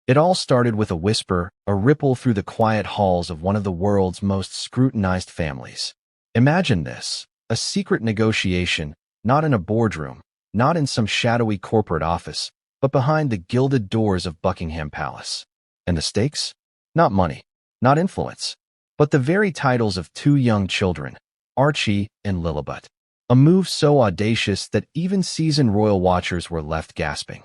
It all started with a whisper, a ripple through the quiet halls of one of the world's most scrutinized families. Imagine this, a secret negotiation, not in a boardroom, not in some shadowy corporate office, but behind the gilded doors of Buckingham Palace. And the stakes? Not money, not influence, but the very titles of two young children, Archie and Lilibet. A move so audacious that even seasoned royal watchers were left gasping.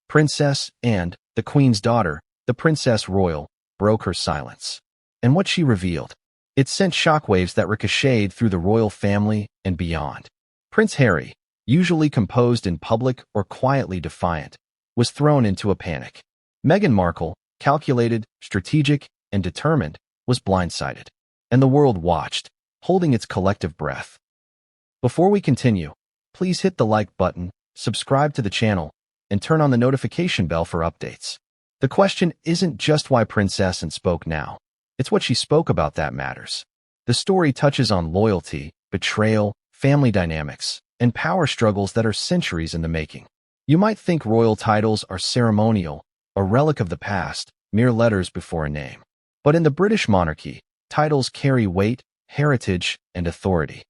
Princess and the Queen's daughter, the Princess Royal, broke her silence. And what she revealed, it sent shockwaves that ricocheted through the royal family and beyond. Prince Harry, usually composed in public or quietly defiant, was thrown into a panic. Meghan Markle, calculated, strategic, and determined, was blindsided. And the world watched, holding its collective breath. Before we continue, please hit the like button, subscribe to the channel, and turn on the notification bell for updates. The question isn't just why Princess Anne spoke now. It's what she spoke about that matters. The story touches on loyalty, betrayal, family dynamics, and power struggles that are centuries in the making. You might think royal titles are ceremonial, a relic of the past, mere letters before a name. But in the British monarchy, titles carry weight, heritage, and authority.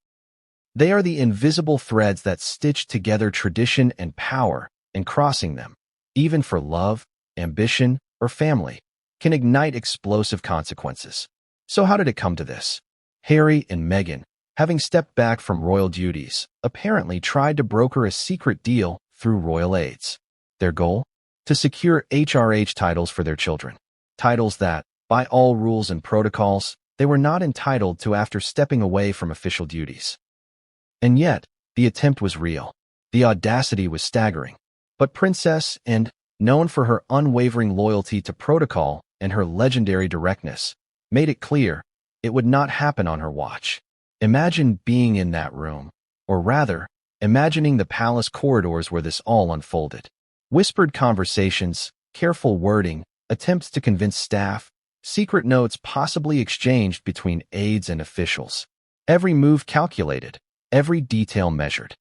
They are the invisible threads that stitch together tradition and power, and crossing them, even for love, ambition, or family, can ignite explosive consequences. So how did it come to this? Harry and Meghan, having stepped back from royal duties, apparently tried to broker a secret deal through royal aides. Their goal? To secure HRH titles for their children. Titles that, by all rules and protocols, they were not entitled to after stepping away from official duties. And yet, the attempt was real. The audacity was staggering. But Princess Anne, known for her unwavering loyalty to protocol and her legendary directness, made it clear it would not happen on her watch. Imagine being in that room, or rather, imagining the palace corridors where this all unfolded. Whispered conversations, careful wording, attempts to convince staff, secret notes possibly exchanged between aides and officials. Every move calculated, every detail measured.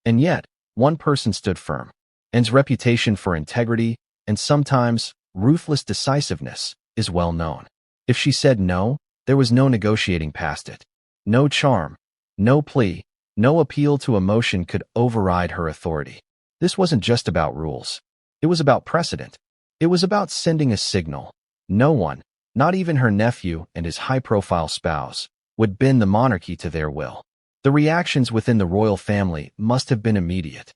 And yet, one person stood firm. Anne's reputation for integrity, and sometimes ruthless decisiveness, is well known. If she said no, there was no negotiating past it. No charm, no plea, no appeal to emotion could override her authority. This wasn't just about rules. It was about precedent. It was about sending a signal. No one, not even her nephew and his high-profile spouse, would bend the monarchy to their will. The reactions within the royal family must have been immediate.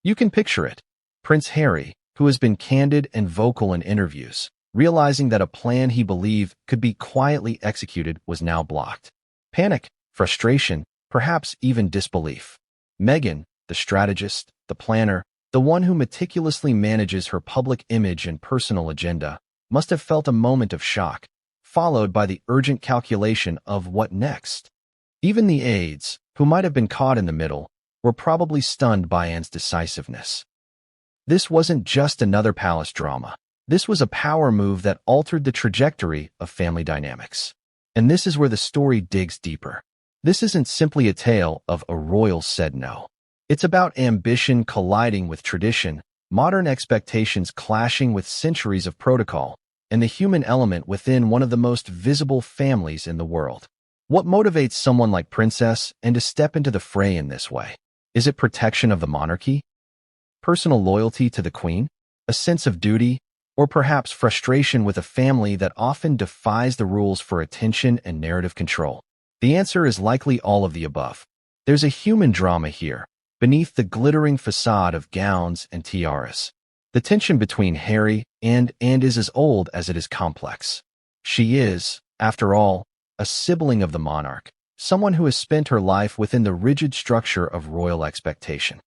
You can picture it. Prince Harry, who has been candid and vocal in interviews, realizing that a plan he believed could be quietly executed was now blocked. Panic, frustration, perhaps even disbelief. Meghan, the strategist, the planner, the one who meticulously manages her public image and personal agenda, must have felt a moment of shock, followed by the urgent calculation of what next. Even the aides, who might have been caught in the middle, were probably stunned by Anne's decisiveness. This wasn't just another palace drama. This was a power move that altered the trajectory of family dynamics. And this is where the story digs deeper. This isn't simply a tale of a royal said no. It's about ambition colliding with tradition, modern expectations clashing with centuries of protocol, and the human element within one of the most visible families in the world. What motivates someone like Princess Anne to step into the fray in this way? Is it protection of the monarchy? Personal loyalty to the Queen? A sense of duty? Or perhaps frustration with a family that often defies the rules for attention and narrative control? The answer is likely all of the above. There's a human drama here, beneath the glittering facade of gowns and tiaras. The tension between Harry and Anne is as old as it is complex. She is, after all, a sibling of the monarch, someone who has spent her life within the rigid structure of royal expectation.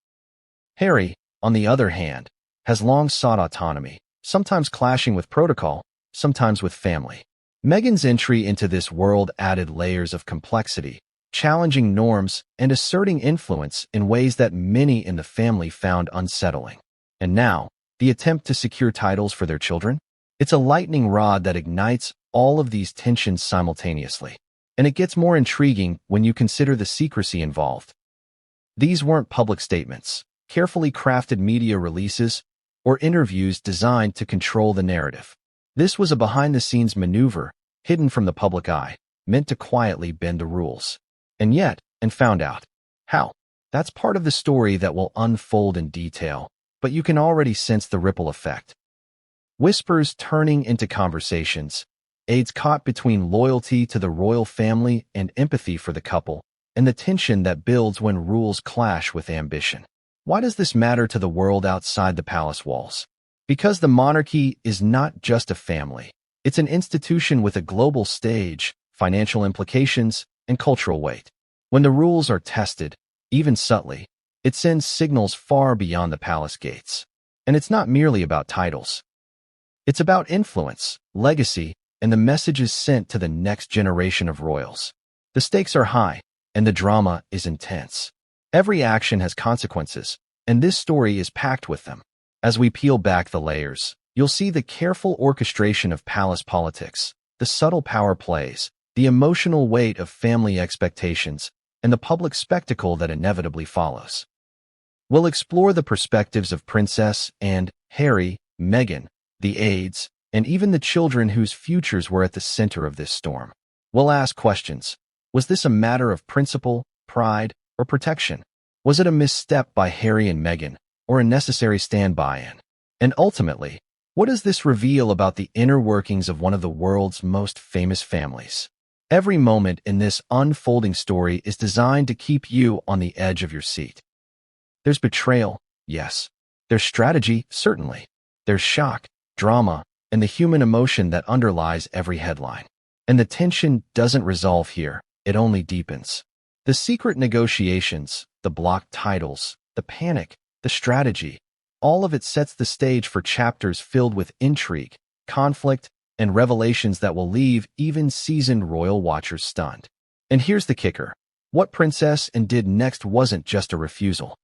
Harry, on the other hand, has long sought autonomy, sometimes clashing with protocol, sometimes with family. Meghan's entry into this world added layers of complexity, challenging norms and asserting influence in ways that many in the family found unsettling. And now, the attempt to secure titles for their children? It's a lightning rod that ignites all of these tensions simultaneously. And it gets more intriguing when you consider the secrecy involved. These weren't public statements, carefully crafted media releases, or interviews designed to control the narrative. This was a behind-the-scenes maneuver, hidden from the public eye, meant to quietly bend the rules. And found out. How? That's part of the story that will unfold in detail, but you can already sense the ripple effect. Whispers turning into conversations, aides caught between loyalty to the royal family and empathy for the couple, and the tension that builds when rules clash with ambition. Why does this matter to the world outside the palace walls? Because the monarchy is not just a family. It's an institution with a global stage, financial implications, and cultural weight. When the rules are tested, even subtly, it sends signals far beyond the palace gates. And it's not merely about titles. It's about influence, legacy, and the messages sent to the next generation of royals. The stakes are high, and the drama is intense. Every action has consequences, and this story is packed with them. As we peel back the layers, you'll see the careful orchestration of palace politics, the subtle power plays, the emotional weight of family expectations, and the public spectacle that inevitably follows. We'll explore the perspectives of Princess and Harry, Meghan, the aides, and even the children whose futures were at the center of this storm. We'll ask questions. Was this a matter of principle, pride, or protection? Was it a misstep by Harry and Meghan, or a necessary stand-by-in? And ultimately, what does this reveal about the inner workings of one of the world's most famous families? Every moment in this unfolding story is designed to keep you on the edge of your seat. There's betrayal, yes. There's strategy, certainly. There's shock, drama, and the human emotion that underlies every headline. And the tension doesn't resolve here, it only deepens. The secret negotiations, the blocked titles, the panic, the strategy, all of it sets the stage for chapters filled with intrigue, conflict, and revelations that will leave even seasoned royal watchers stunned. And here's the kicker. What Princess Anne did next wasn't just a refusal.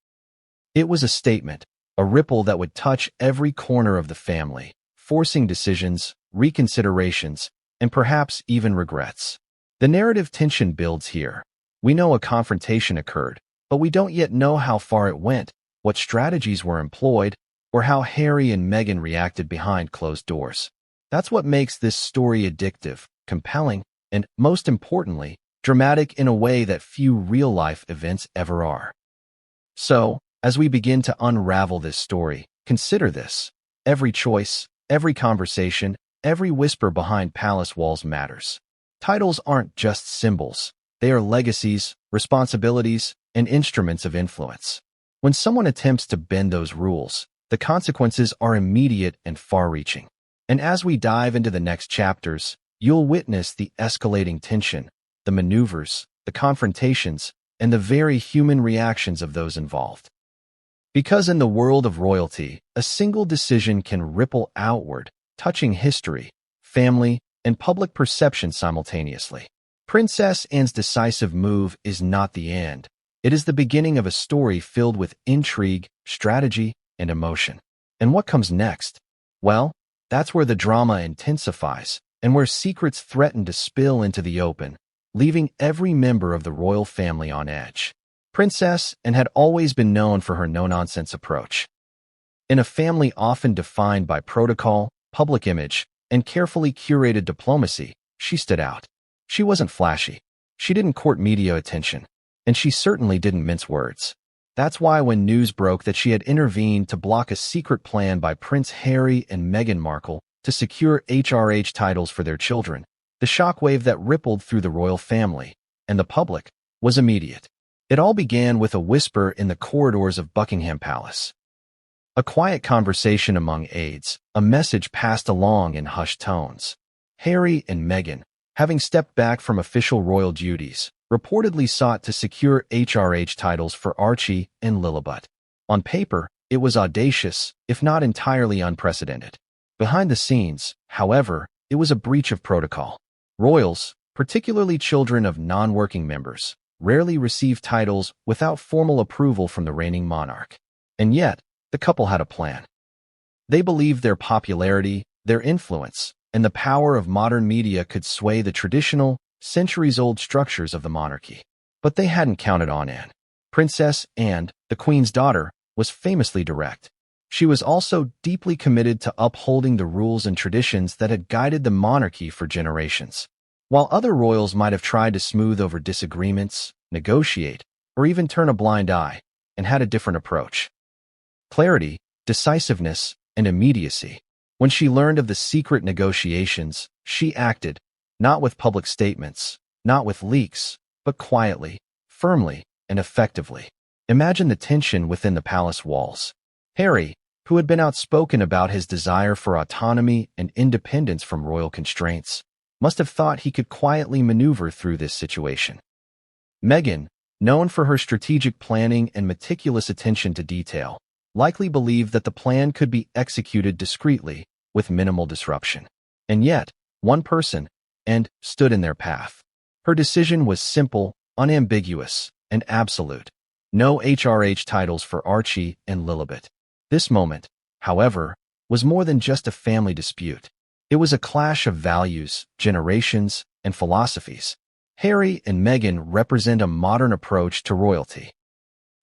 It was a statement, a ripple that would touch every corner of the family, forcing decisions, reconsiderations, and perhaps even regrets. The narrative tension builds here. We know a confrontation occurred, but we don't yet know how far it went, what strategies were employed, or how Harry and Meghan reacted behind closed doors. That's what makes this story addictive, compelling, and, most importantly, dramatic in a way that few real-life events ever are. So, as we begin to unravel this story, consider this. Every choice, every conversation, every whisper behind palace walls matters. Titles aren't just symbols. They are legacies, responsibilities, and instruments of influence. When someone attempts to bend those rules, the consequences are immediate and far-reaching. And as we dive into the next chapters, you'll witness the escalating tension, the maneuvers, the confrontations, and the very human reactions of those involved. Because in the world of royalty, a single decision can ripple outward, touching history, family, and public perception simultaneously. Princess Anne's decisive move is not the end. It is the beginning of a story filled with intrigue, strategy, and emotion. And what comes next? Well, that's where the drama intensifies, and where secrets threaten to spill into the open, leaving every member of the royal family on edge. Princess Anne had always been known for her no-nonsense approach. In a family often defined by protocol, public image, and carefully curated diplomacy, she stood out. She wasn't flashy. She didn't court media attention, and she certainly didn't mince words. That's why when news broke that she had intervened to block a secret plan by Prince Harry and Meghan Markle to secure HRH titles for their children, the shockwave that rippled through the royal family and the public was immediate. It all began with a whisper in the corridors of Buckingham Palace. A quiet conversation among aides, a message passed along in hushed tones. Harry and Meghan, having stepped back from official royal duties, reportedly sought to secure HRH titles for Archie and Lilibet. On paper, it was audacious, if not entirely unprecedented. Behind the scenes, however, it was a breach of protocol. Royals, particularly children of non-working members, rarely receive titles without formal approval from the reigning monarch. And yet, the couple had a plan. They believed their popularity, their influence, and the power of modern media could sway the traditional, centuries-old structures of the monarchy. But they hadn't counted on Anne. Princess Anne, the Queen's daughter, was famously direct. She was also deeply committed to upholding the rules and traditions that had guided the monarchy for generations. While other royals might have tried to smooth over disagreements, negotiate, or even turn a blind eye, and had a different approach. Clarity, decisiveness, and immediacy. When she learned of the secret negotiations, she acted, not with public statements, not with leaks, but quietly, firmly, and effectively. Imagine the tension within the palace walls. Harry, who had been outspoken about his desire for autonomy and independence from royal constraints, must have thought he could quietly maneuver through this situation. Meghan, known for her strategic planning and meticulous attention to detail, likely believed that the plan could be executed discreetly, with minimal disruption. And yet, one person, stood in their path. Her decision was simple, unambiguous, and absolute. No HRH titles for Archie and Lilibet. This moment, however, was more than just a family dispute. It was a clash of values, generations, and philosophies. Harry and Meghan represent a modern approach to royalty.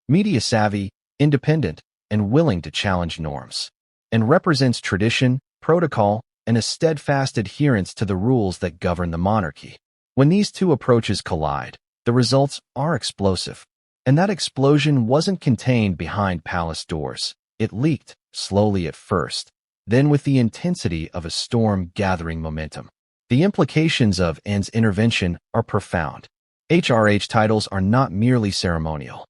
Media-savvy, independent, and willing to challenge norms. And represents tradition, protocol, and a steadfast adherence to the rules that govern the monarchy. When these two approaches collide, the results are explosive. And that explosion wasn't contained behind palace doors. It leaked, slowly at first, then with the intensity of a storm gathering momentum. The implications of Anne's intervention are profound. HRH titles are not merely ceremonial.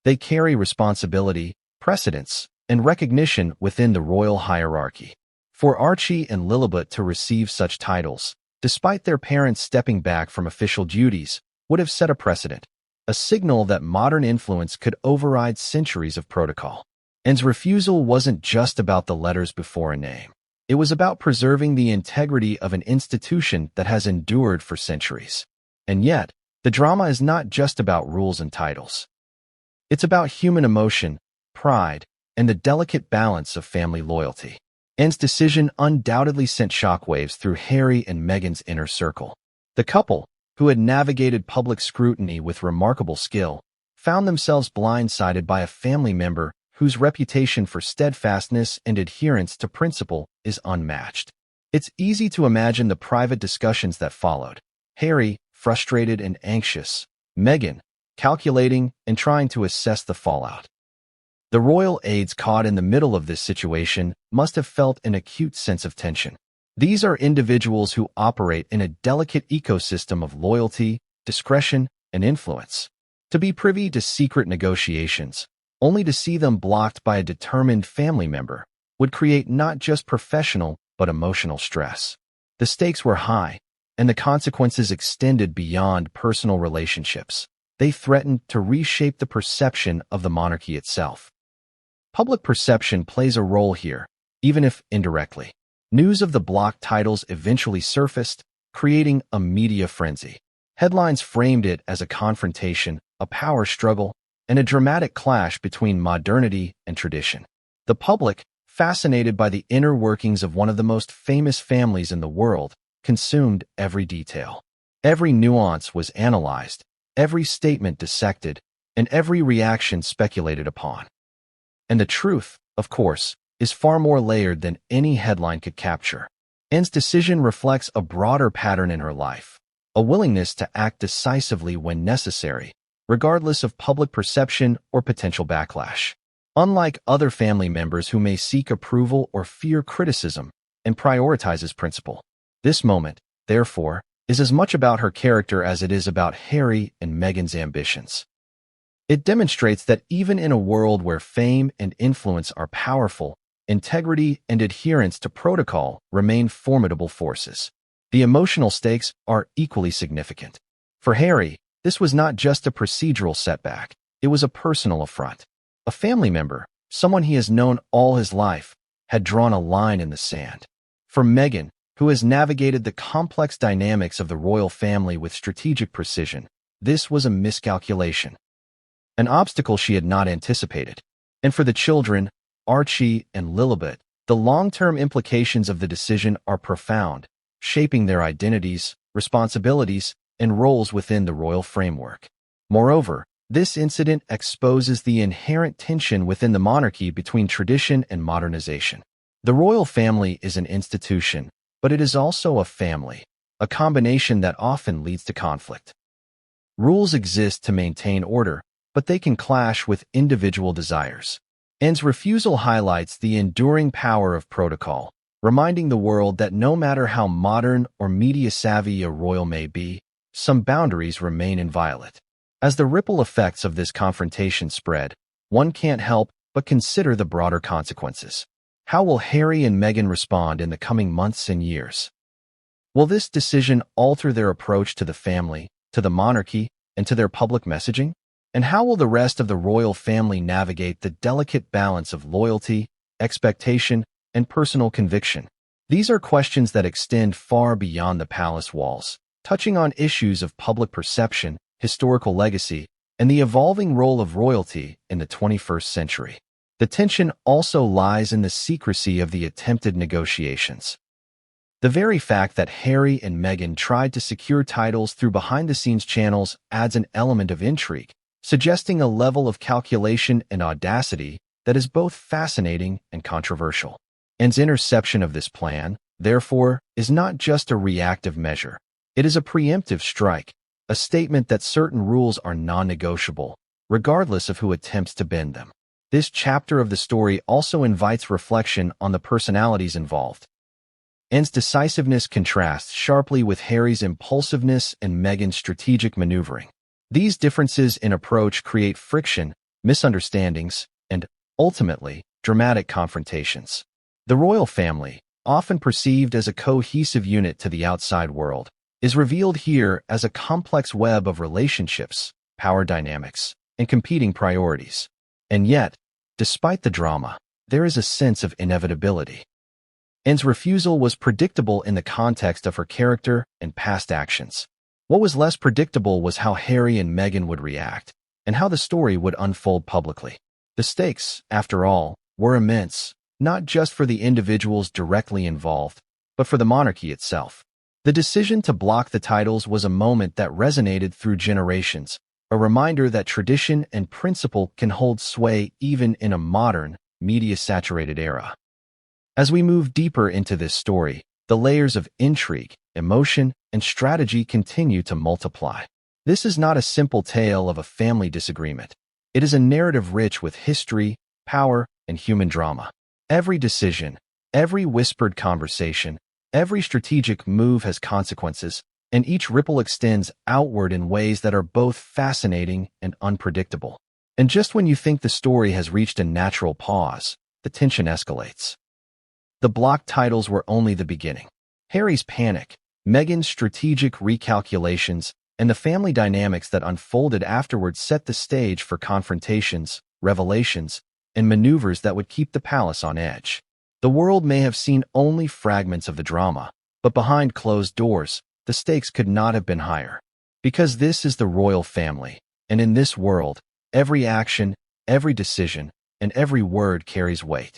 They carry responsibility, precedence, and recognition within the royal hierarchy. For Archie and Lilibet to receive such titles, despite their parents stepping back from official duties, would have set a precedent, a signal that modern influence could override centuries of protocol. Anne's refusal wasn't just about the letters before a name. It was about preserving the integrity of an institution that has endured for centuries. And yet, the drama is not just about rules and titles. It's about human emotion, pride, and the delicate balance of family loyalty. Anne's decision undoubtedly sent shockwaves through Harry and Meghan's inner circle. The couple, who had navigated public scrutiny with remarkable skill, found themselves blindsided by a family member whose reputation for steadfastness and adherence to principle is unmatched. It's easy to imagine the private discussions that followed. Harry, frustrated and anxious. Meghan, calculating and trying to assess the fallout. The royal aides caught in the middle of this situation must have felt an acute sense of tension. These are individuals who operate in a delicate ecosystem of loyalty, discretion, and influence. To be privy to secret negotiations, only to see them blocked by a determined family member, would create not just professional but emotional stress. The stakes were high, and the consequences extended beyond personal relationships. They threatened to reshape the perception of the monarchy itself. Public perception plays a role here, even if indirectly. News of the blocked titles eventually surfaced, creating a media frenzy. Headlines framed it as a confrontation, a power struggle, and a dramatic clash between modernity and tradition. The public, fascinated by the inner workings of one of the most famous families in the world, consumed every detail. Every nuance was analyzed, every statement dissected, and every reaction speculated upon. And the truth, of course, is far more layered than any headline could capture. Anne's decision reflects a broader pattern in her life, a willingness to act decisively when necessary, regardless of public perception or potential backlash. Unlike other family members who may seek approval or fear criticism and prioritizes principle, this moment, therefore, is as much about her character as it is about Harry and Meghan's ambitions. It demonstrates that even in a world where fame and influence are powerful, integrity and adherence to protocol remain formidable forces. The emotional stakes are equally significant. For Harry, this was not just a procedural setback, it was a personal affront. A family member, someone he has known all his life, had drawn a line in the sand. For Meghan, who has navigated the complex dynamics of the royal family with strategic precision, this was a miscalculation. An obstacle she had not anticipated. And for the children, Archie and Lilibet, the long-term implications of the decision are profound, shaping their identities, responsibilities, and roles within the royal framework. Moreover, This incident exposes the inherent tension within the monarchy between tradition and modernization. The royal family is an institution, but it is also a family, a combination that often leads to conflict. Rules exist to maintain order, but they can clash with individual desires. Anne's refusal highlights the enduring power of protocol, reminding the world that no matter how modern or media-savvy a royal may be, some boundaries remain inviolate. As the ripple effects of this confrontation spread, one can't help but consider the broader consequences. How will Harry and Meghan respond in the coming months and years? Will this decision alter their approach to the family, to the monarchy, and to their public messaging? And how will the rest of the royal family navigate the delicate balance of loyalty, expectation, and personal conviction? These are questions that extend far beyond the palace walls, touching on issues of public perception, historical legacy, and the evolving role of royalty in the 21st century. The tension also lies in the secrecy of the attempted negotiations. The very fact that Harry and Meghan tried to secure titles through behind-the-scenes channels adds an element of intrigue, suggesting a level of calculation and audacity that is both fascinating and controversial. Anne's interception of this plan, therefore, is not just a reactive measure. It is a preemptive strike, a statement that certain rules are non-negotiable, regardless of who attempts to bend them. This chapter of the story also invites reflection on the personalities involved. Anne's decisiveness contrasts sharply with Harry's impulsiveness and Meghan's strategic maneuvering. These differences in approach create friction, misunderstandings, and, ultimately, dramatic confrontations. The royal family, often perceived as a cohesive unit to the outside world, is revealed here as a complex web of relationships, power dynamics, and competing priorities. And yet, despite the drama, there is a sense of inevitability. Anne's refusal was predictable in the context of her character and past actions. What was less predictable was how Harry and Meghan would react, and how the story would unfold publicly. The stakes, after all, were immense, not just for the individuals directly involved, but for the monarchy itself. The decision to block the titles was a moment that resonated through generations, a reminder that tradition and principle can hold sway even in a modern, media-saturated era. As we move deeper into this story, the layers of intrigue, emotion, and strategy continue to multiply. This is not a simple tale of a family disagreement. It is a narrative rich with history, power, and human drama. Every decision, every whispered conversation, every strategic move has consequences, and each ripple extends outward in ways that are both fascinating and unpredictable. And just when you think the story has reached a natural pause, the tension escalates. The blocked titles were only the beginning. Harry's panic, Meghan's strategic recalculations, and the family dynamics that unfolded afterwards set the stage for confrontations, revelations, and maneuvers that would keep the palace on edge. The world may have seen only fragments of the drama, but behind closed doors, the stakes could not have been higher. Because this is the royal family, and in this world, every action, every decision, and every word carries weight.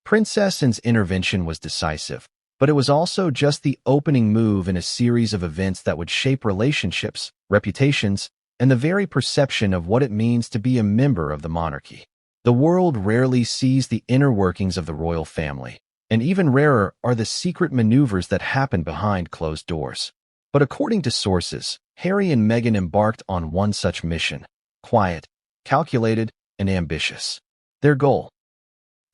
Princess Anne's intervention was decisive, but it was also just the opening move in a series of events that would shape relationships, reputations, and the very perception of what it means to be a member of the monarchy. The world rarely sees the inner workings of the royal family, and even rarer are the secret maneuvers that happen behind closed doors. But according to sources, Harry and Meghan embarked on one such mission, quiet, calculated, and ambitious. Their goal?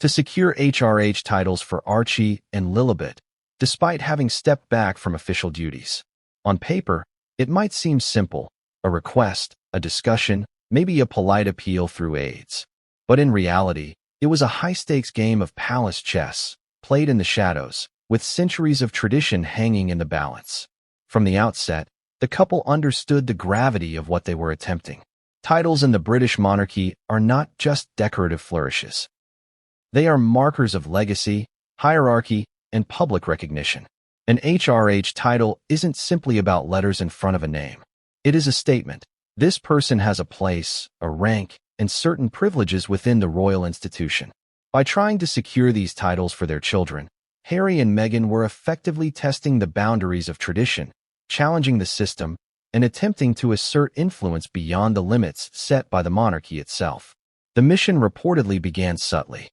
To secure HRH titles for Archie and Lilibet, despite having stepped back from official duties. On paper, it might seem simple, a request, a discussion, maybe a polite appeal through aides. But in reality, it was a high-stakes game of palace chess, played in the shadows, with centuries of tradition hanging in the balance. From the outset, the couple understood the gravity of what they were attempting. Titles in the British monarchy are not just decorative flourishes. They are markers of legacy, hierarchy, and public recognition. An HRH title isn't simply about letters in front of a name. It is a statement. This person has a place, a rank, and certain privileges within the royal institution. By trying to secure these titles for their children, Harry and Meghan were effectively testing the boundaries of tradition, challenging the system, and attempting to assert influence beyond the limits set by the monarchy itself. The mission reportedly began subtly.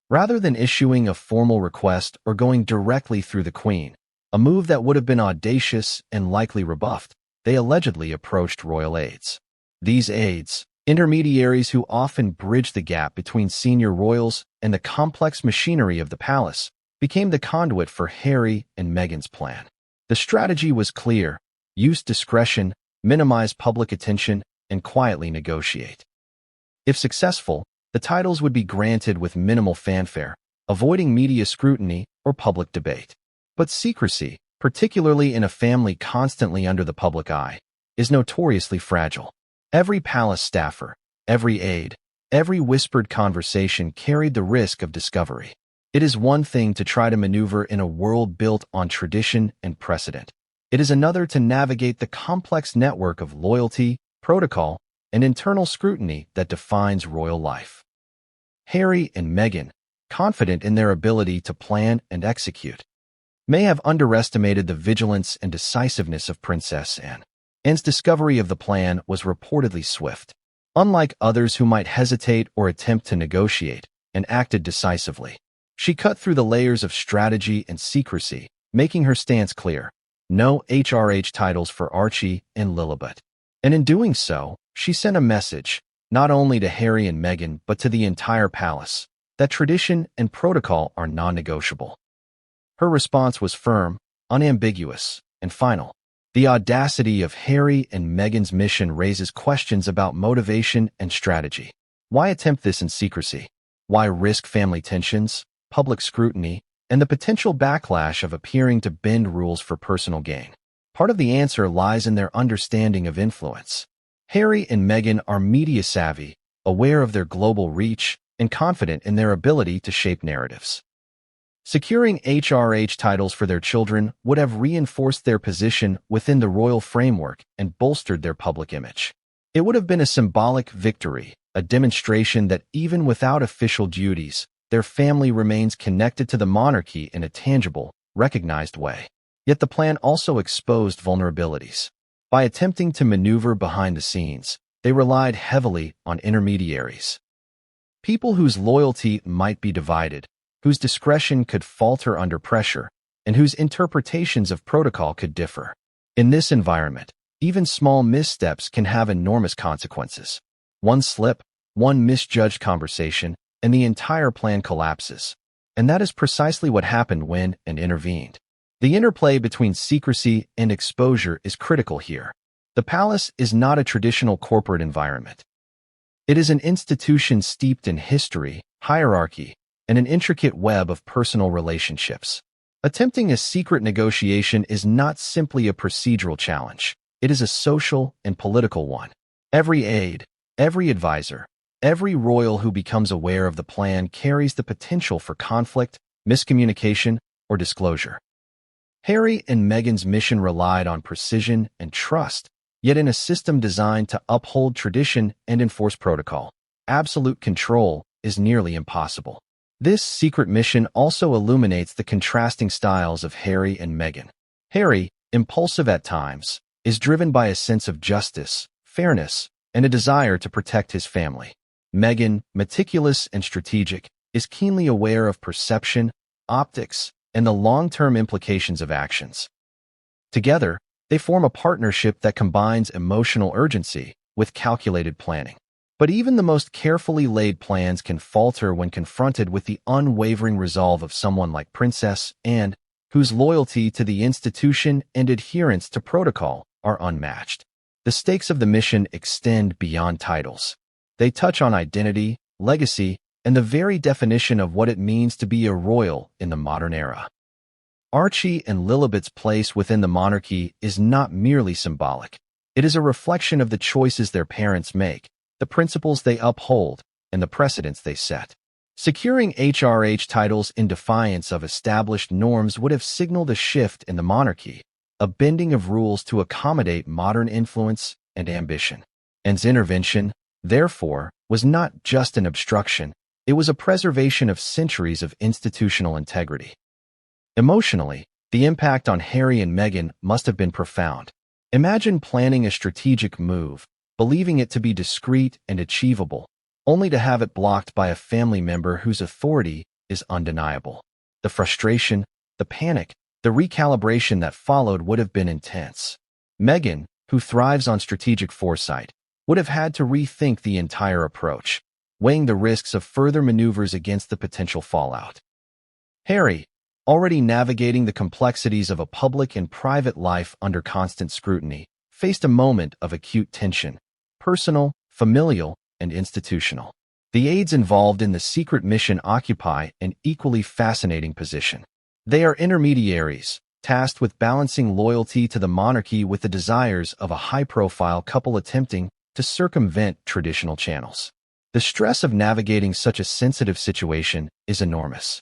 Rather than issuing a formal request or going directly through the Queen, a move that would have been audacious and likely rebuffed, they allegedly approached royal aides. These aides, intermediaries who often bridge the gap between senior royals and the complex machinery of the palace, became the conduit for Harry and Meghan's plan. The strategy was clear: use discretion, minimize public attention, and quietly negotiate. If successful, the titles would be granted with minimal fanfare, avoiding media scrutiny or public debate. But secrecy, particularly in a family constantly under the public eye, is notoriously fragile. Every palace staffer, every aide, every whispered conversation carried the risk of discovery. It is one thing to try to maneuver in a world built on tradition and precedent. It is another to navigate the complex network of loyalty, protocol, and internal scrutiny that defines royal life. Harry and Meghan, confident in their ability to plan and execute, may have underestimated the vigilance and decisiveness of Princess Anne. Anne's discovery of the plan was reportedly swift. Unlike others who might hesitate or attempt to negotiate, Anne acted decisively. She cut through the layers of strategy and secrecy, making her stance clear: no HRH titles for Archie and Lilibet. And in doing so, she sent a message, not only to Harry and Meghan but to the entire palace, that tradition and protocol are non-negotiable. Her response was firm, unambiguous, and final. The audacity of Harry and Meghan's mission raises questions about motivation and strategy. Why attempt this in secrecy? Why risk family tensions, public scrutiny, and the potential backlash of appearing to bend rules for personal gain? Part of the answer lies in their understanding of influence. Harry and Meghan are media-savvy, aware of their global reach, and confident in their ability to shape narratives. Securing HRH titles for their children would have reinforced their position within the royal framework and bolstered their public image. It would have been a symbolic victory, a demonstration that even without official duties, their family remains connected to the monarchy in a tangible, recognized way. Yet the plan also exposed vulnerabilities. By attempting to maneuver behind the scenes, they relied heavily on intermediaries. People whose loyalty might be divided, whose discretion could falter under pressure, and whose interpretations of protocol could differ. In this environment, even small missteps can have enormous consequences. One slip, one misjudged conversation, and the entire plan collapses. And that is precisely what happened when Anne intervened. The interplay between secrecy and exposure is critical here. The palace is not a traditional corporate environment. It is an institution steeped in history, hierarchy, and an intricate web of personal relationships. Attempting a secret negotiation is not simply a procedural challenge. It is a social and political one. Every aide, every advisor, every royal who becomes aware of the plan carries the potential for conflict, miscommunication, or disclosure. Harry and Meghan's mission relied on precision and trust, yet in a system designed to uphold tradition and enforce protocol, absolute control is nearly impossible. This secret mission also illuminates the contrasting styles of Harry and Meghan. Harry, impulsive at times, is driven by a sense of justice, fairness, and a desire to protect his family. Meghan, meticulous and strategic, is keenly aware of perception, optics, and the long-term implications of actions. Together, they form a partnership that combines emotional urgency with calculated planning. But even the most carefully laid plans can falter when confronted with the unwavering resolve of someone like Princess Anne, whose loyalty to the institution and adherence to protocol are unmatched. The stakes of the mission extend beyond titles. They touch on identity, legacy, and the very definition of what it means to be a royal in the modern era. Archie and Lilibet's place within the monarchy is not merely symbolic. It is a reflection of the choices their parents make, the principles they uphold, and the precedents they set. Securing HRH titles in defiance of established norms would have signaled a shift in the monarchy, a bending of rules to accommodate modern influence and ambition. Anne's intervention, therefore, was not just an obstruction, it was a preservation of centuries of institutional integrity. Emotionally, the impact on Harry and Meghan must have been profound. Imagine planning a strategic move, believing it to be discreet and achievable, only to have it blocked by a family member whose authority is undeniable. The frustration, the panic, the recalibration that followed would have been intense. Meghan, who thrives on strategic foresight, would have had to rethink the entire approach, weighing the risks of further maneuvers against the potential fallout. Harry, already navigating the complexities of a public and private life under constant scrutiny, faced a moment of acute tension, personal, familial, and institutional. The aides involved in the secret mission occupy an equally fascinating position. They are intermediaries, tasked with balancing loyalty to the monarchy with the desires of a high-profile couple attempting to circumvent traditional channels. The stress of navigating such a sensitive situation is enormous.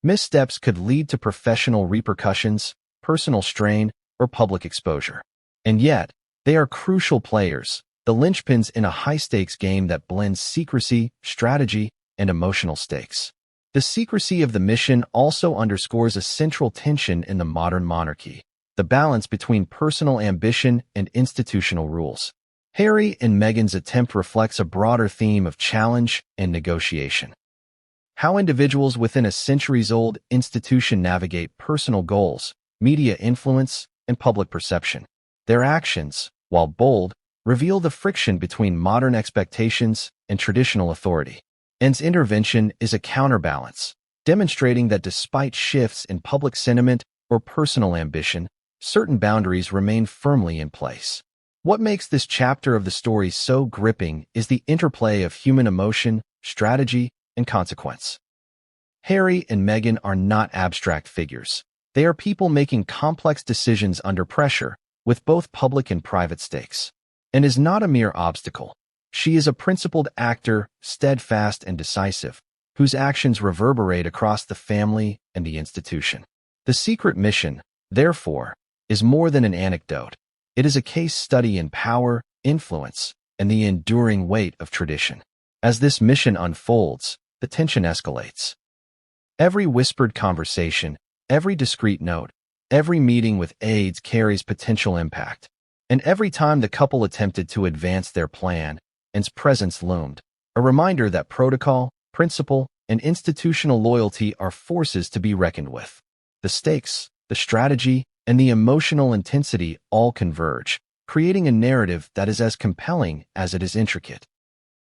Missteps could lead to professional repercussions, personal strain, or public exposure. And yet, they are crucial players, the linchpins in a high-stakes game that blends secrecy, strategy, and emotional stakes. The secrecy of the mission also underscores a central tension in the modern monarchy, the balance between personal ambition and institutional rules. Harry and Meghan's attempt reflects a broader theme of challenge and negotiation. How individuals within a centuries-old institution navigate personal goals, media influence, and public perception. Their actions, while bold, reveal the friction between modern expectations and traditional authority. Meghan's intervention is a counterbalance, demonstrating that despite shifts in public sentiment or personal ambition, certain boundaries remain firmly in place. What makes this chapter of the story so gripping is the interplay of human emotion, strategy, and consequence. Harry and Meghan are not abstract figures. They are people making complex decisions under pressure, with both public and private stakes. And is not a mere obstacle. She is a principled actor, steadfast and decisive, whose actions reverberate across the family and the institution. The secret mission, therefore, is more than an anecdote. It is a case study in power, influence, and the enduring weight of tradition. As this mission unfolds, the tension escalates. Every whispered conversation, every discreet note, every meeting with aides carries potential impact. And every time the couple attempted to advance their plan, Meghan's presence loomed, a reminder that protocol, principle, and institutional loyalty are forces to be reckoned with. The stakes, the strategy, and the emotional intensity all converge, creating a narrative that is as compelling as it is intricate.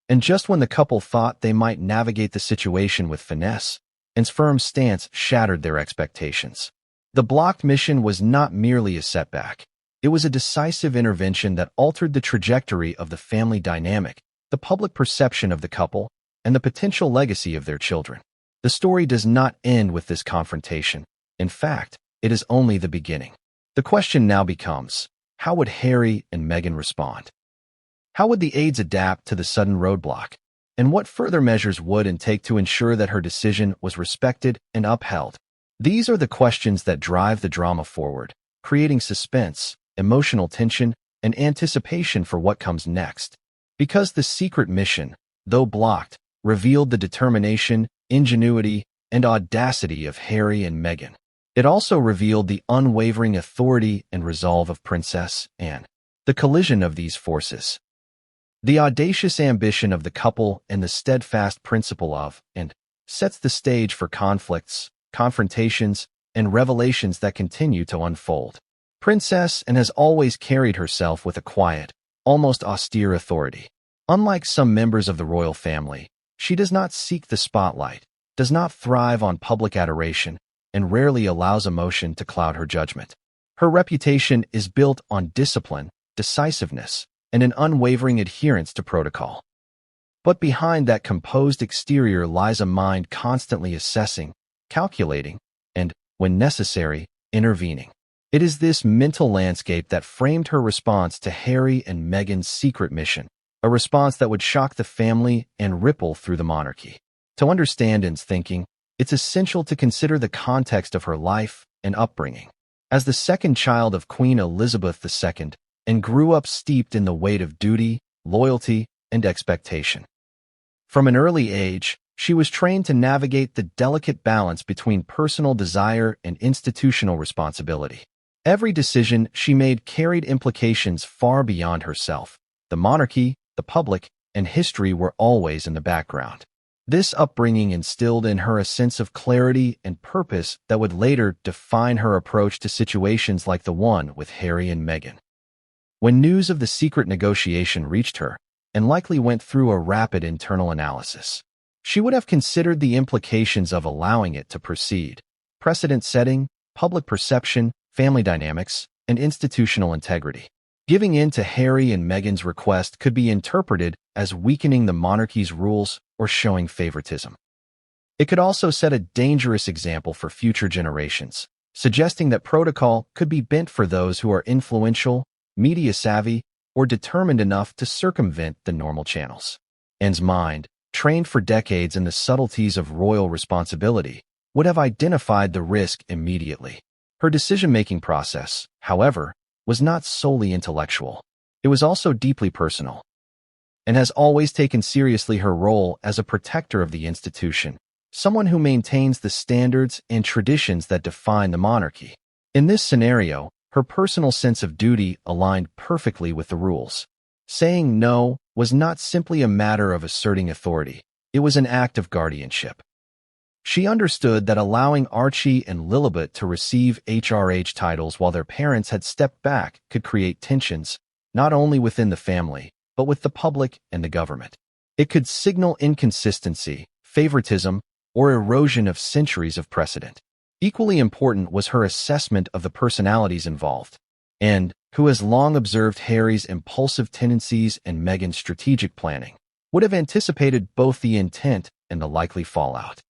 And just when the couple thought they might navigate the situation with finesse, Meghan's firm stance shattered their expectations. The blocked mission was not merely a setback. It was a decisive intervention that altered the trajectory of the family dynamic, the public perception of the couple, and the potential legacy of their children. The story does not end with this confrontation. In fact, it is only the beginning. The question now becomes, how would Harry and Meghan respond? How would the aides adapt to the sudden roadblock? And what further measures would Meghan take to ensure that her decision was respected and upheld? These are the questions that drive the drama forward, creating suspense, emotional tension, and anticipation for what comes next. Because the secret mission, though blocked, revealed the determination, ingenuity, and audacity of Harry and Meghan. It also revealed the unwavering authority and resolve of Princess Anne. The collision of these forces, the audacious ambition of the couple and the steadfast principle of, and sets the stage for conflicts, confrontations, and revelations that continue to unfold. Princess Anne has always carried herself with a quiet, almost austere authority. Unlike some members of the royal family, she does not seek the spotlight, does not thrive on public adoration, and rarely allows emotion to cloud her judgment. Her reputation is built on discipline, decisiveness, and an unwavering adherence to protocol. But behind that composed exterior lies a mind constantly assessing, calculating, and, when necessary, intervening. It is this mental landscape that framed her response to Harry and Meghan's secret mission, a response that would shock the family and ripple through the monarchy. To understand Anne's thinking, it's essential to consider the context of her life and upbringing. As the second child of Queen Elizabeth II, Anne grew up steeped in the weight of duty, loyalty, and expectation. From an early age, she was trained to navigate the delicate balance between personal desire and institutional responsibility. Every decision she made carried implications far beyond herself. The monarchy, the public, and history were always in the background. This upbringing instilled in her a sense of clarity and purpose that would later define her approach to situations like the one with Harry and Meghan. When news of the secret negotiation reached her, and likely went through a rapid internal analysis, she would have considered the implications of allowing it to proceed: precedent setting, public perception, family dynamics, and institutional integrity. Giving in to Harry and Meghan's request could be interpreted as weakening the monarchy's rules or showing favoritism. It could also set a dangerous example for future generations, suggesting that protocol could be bent for those who are influential, media-savvy, or determined enough to circumvent the normal channels. Anne's mind, trained for decades in the subtleties of royal responsibility, would have identified the risk immediately. Her decision-making process, however, was not solely intellectual. It was also deeply personal, and has always taken seriously her role as a protector of the institution, someone who maintains the standards and traditions that define the monarchy. In this scenario, her personal sense of duty aligned perfectly with the rules. Saying no was not simply a matter of asserting authority. It was an act of guardianship. She understood that allowing Archie and Lilibet to receive HRH titles while their parents had stepped back could create tensions, not only within the family, but with the public and the government. It could signal inconsistency, favoritism, or erosion of centuries of precedent. Equally important was her assessment of the personalities involved, and who has long observed Harry's impulsive tendencies and Meghan's strategic planning, would have anticipated both the intent and the likely fallout.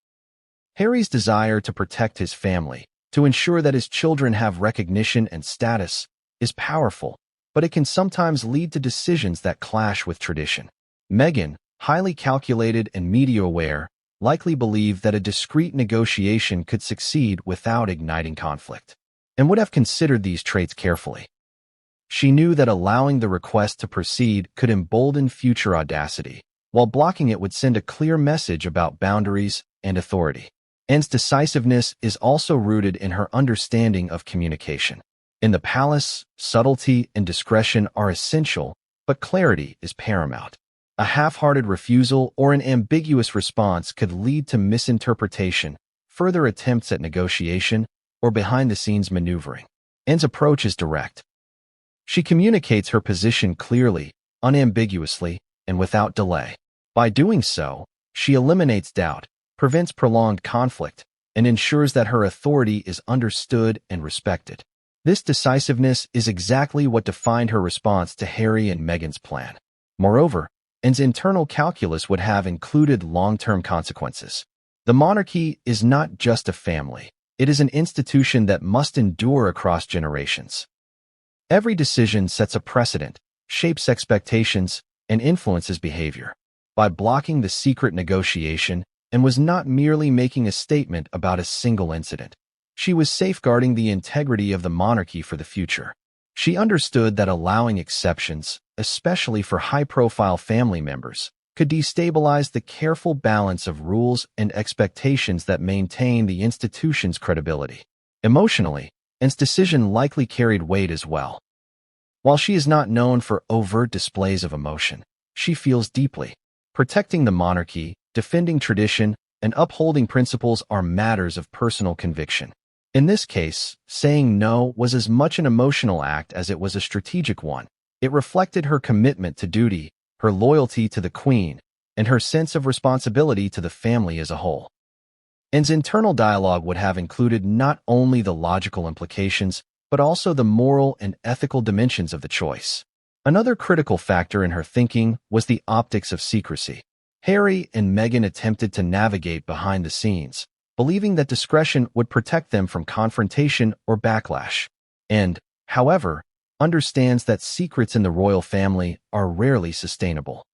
Harry's desire to protect his family, to ensure that his children have recognition and status, is powerful, but it can sometimes lead to decisions that clash with tradition. Meghan, highly calculated and media-aware, likely believed that a discreet negotiation could succeed without igniting conflict, and would have considered these traits carefully. She knew that allowing the request to proceed could embolden future audacity, while blocking it would send a clear message about boundaries and authority. Anne's decisiveness is also rooted in her understanding of communication. In the palace, subtlety and discretion are essential, but clarity is paramount. A half-hearted refusal or an ambiguous response could lead to misinterpretation, further attempts at negotiation, or behind-the-scenes maneuvering. Anne's approach is direct. She communicates her position clearly, unambiguously, and without delay. By doing so, she eliminates doubt, prevents prolonged conflict, and ensures that her authority is understood and respected. This decisiveness is exactly what defined her response to Harry and Meghan's plan. Moreover, Anne's internal calculus would have included long-term consequences. The monarchy is not just a family. It is an institution that must endure across generations. Every decision sets a precedent, shapes expectations, and influences behavior. By blocking the secret negotiation, Anne was not merely making a statement about a single incident. She was safeguarding the integrity of the monarchy for the future. She understood that allowing exceptions, especially for high-profile family members, could destabilize the careful balance of rules and expectations that maintain the institution's credibility. Emotionally, Anne's decision likely carried weight as well. While she is not known for overt displays of emotion, she feels deeply. Protecting the monarchy, defending tradition, and upholding principles are matters of personal conviction. In this case, saying no was as much an emotional act as it was a strategic one. It reflected her commitment to duty, her loyalty to the Queen, and her sense of responsibility to the family as a whole. Anne's internal dialogue would have included not only the logical implications, but also the moral and ethical dimensions of the choice. Another critical factor in her thinking was the optics of secrecy. Harry and Meghan attempted to navigate behind the scenes, believing that discretion would protect them from confrontation or backlash. And, however, understands that secrets in the royal family are rarely sustainable.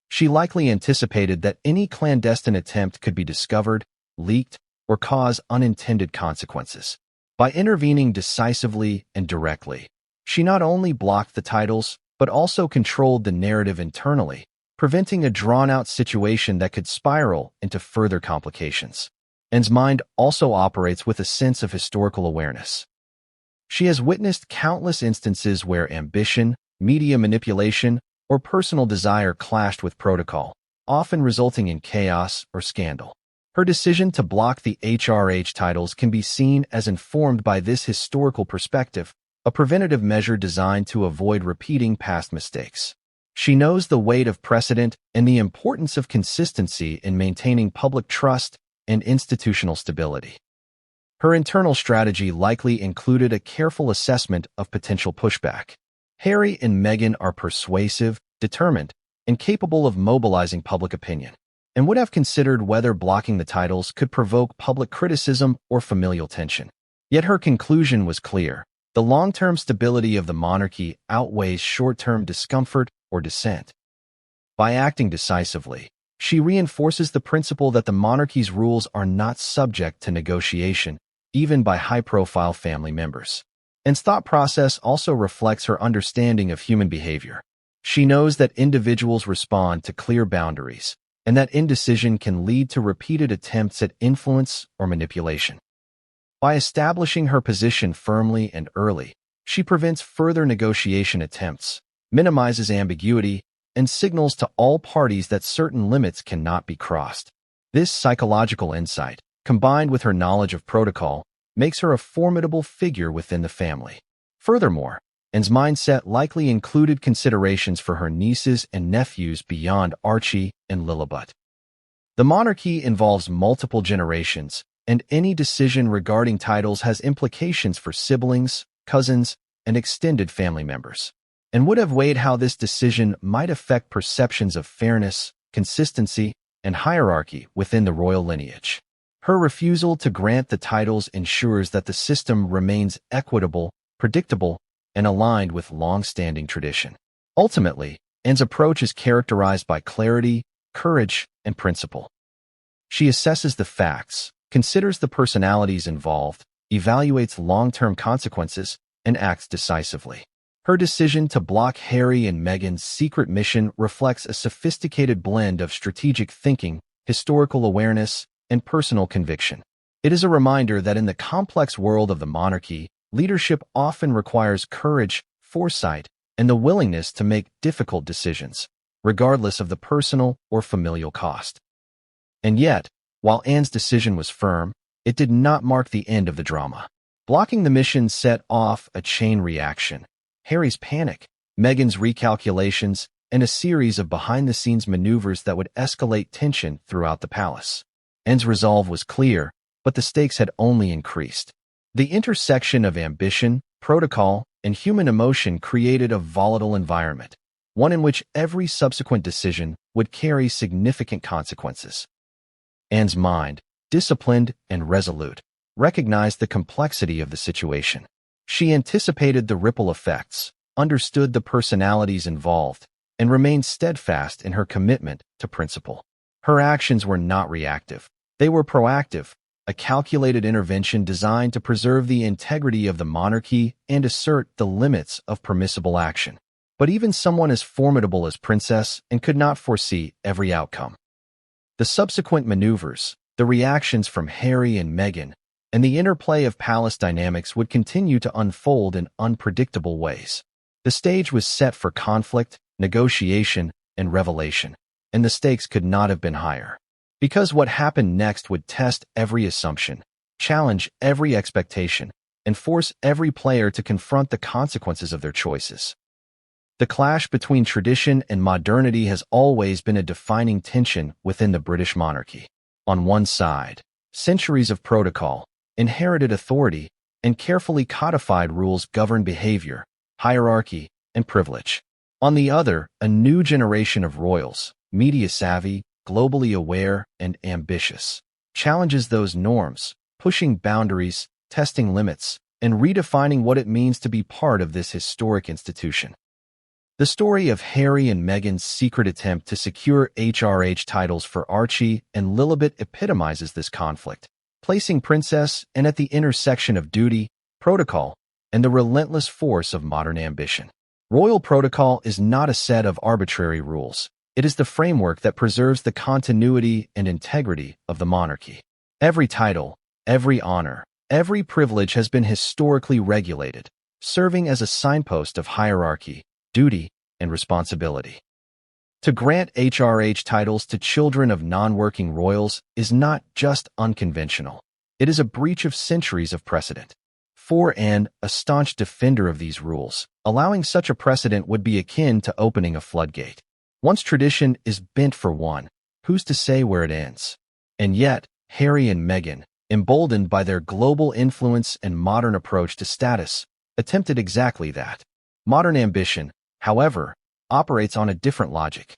She likely anticipated that any clandestine attempt could be discovered, leaked, or cause unintended consequences. By intervening decisively and directly, she not only blocked the titles, but also controlled the narrative internally, preventing a drawn-out situation that could spiral into further complications. Anne's mind also operates with a sense of historical awareness. She has witnessed countless instances where ambition, media manipulation, or personal desire clashed with protocol, often resulting in chaos or scandal. Her decision to block the HRH titles can be seen as informed by this historical perspective, a preventative measure designed to avoid repeating past mistakes. She knows the weight of precedent and the importance of consistency in maintaining public trust and institutional stability. Her internal strategy likely included a careful assessment of potential pushback. Harry and Meghan are persuasive, determined, and capable of mobilizing public opinion, and would have considered whether blocking the titles could provoke public criticism or familial tension. Yet her conclusion was clear. The long-term stability of the monarchy outweighs short-term discomfort or dissent. By acting decisively, she reinforces the principle that the monarchy's rules are not subject to negotiation, even by high-profile family members. Anne's thought process also reflects her understanding of human behavior. She knows that individuals respond to clear boundaries, and that indecision can lead to repeated attempts at influence or manipulation. By establishing her position firmly and early, she prevents further negotiation attempts, minimizes ambiguity, and signals to all parties that certain limits cannot be crossed. This psychological insight, combined with her knowledge of protocol, makes her a formidable figure within the family. Furthermore, Anne's mindset likely included considerations for her nieces and nephews beyond Archie and Lilibet. The monarchy involves multiple generations, and any decision regarding titles has implications for siblings, cousins, and extended family members, and would have weighed how this decision might affect perceptions of fairness, consistency, and hierarchy within the royal lineage. Her refusal to grant the titles ensures that the system remains equitable, predictable, and aligned with long-standing tradition. Ultimately, Anne's approach is characterized by clarity, courage, and principle. She assesses the facts, considers the personalities involved, evaluates long-term consequences, and acts decisively. Her decision to block Harry and Meghan's secret mission reflects a sophisticated blend of strategic thinking, historical awareness, and personal conviction. It is a reminder that in the complex world of the monarchy, leadership often requires courage, foresight, and the willingness to make difficult decisions, regardless of the personal or familial cost. And yet, while Anne's decision was firm, it did not mark the end of the drama. Blocking the mission set off a chain reaction. Harry's panic, Meghan's recalculations, and a series of behind-the-scenes maneuvers that would escalate tension throughout the palace. Anne's resolve was clear, but the stakes had only increased. The intersection of ambition, protocol, and human emotion created a volatile environment, one in which every subsequent decision would carry significant consequences. Anne's mind, disciplined and resolute, recognized the complexity of the situation. She anticipated the ripple effects, understood the personalities involved, and remained steadfast in her commitment to principle. Her actions were not reactive. They were proactive, a calculated intervention designed to preserve the integrity of the monarchy and assert the limits of permissible action. But even someone as formidable as Princess Anne could not foresee every outcome. The subsequent maneuvers, the reactions from Harry and Meghan, and the interplay of palace dynamics would continue to unfold in unpredictable ways. The stage was set for conflict, negotiation, and revelation, and the stakes could not have been higher. Because what happened next would test every assumption, challenge every expectation, and force every player to confront the consequences of their choices. The clash between tradition and modernity has always been a defining tension within the British monarchy. On one side, centuries of protocol, inherited authority, and carefully codified rules govern behavior, hierarchy, and privilege. On the other, a new generation of royals, media-savvy, globally aware, and ambitious, challenges those norms, pushing boundaries, testing limits, and redefining what it means to be part of this historic institution. The story of Harry and Meghan's secret attempt to secure HRH titles for Archie and Lilibet epitomizes this conflict, placing Princess Anne at the intersection of duty, protocol, and the relentless force of modern ambition. Royal protocol is not a set of arbitrary rules. It is the framework that preserves the continuity and integrity of the monarchy. Every title, every honor, Every privilege has been historically regulated, serving as a signpost of hierarchy, duty, and responsibility. To grant HRH titles to children of non-working royals is not just unconventional. It is a breach of centuries of precedent. For and a staunch defender of these rules, allowing such a precedent would be akin to opening a floodgate. Once tradition is bent for one, who's to say where it ends? And yet, Harry and Meghan, emboldened by their global influence and modern approach to status, attempted exactly that. Modern ambition, however, operates on a different logic.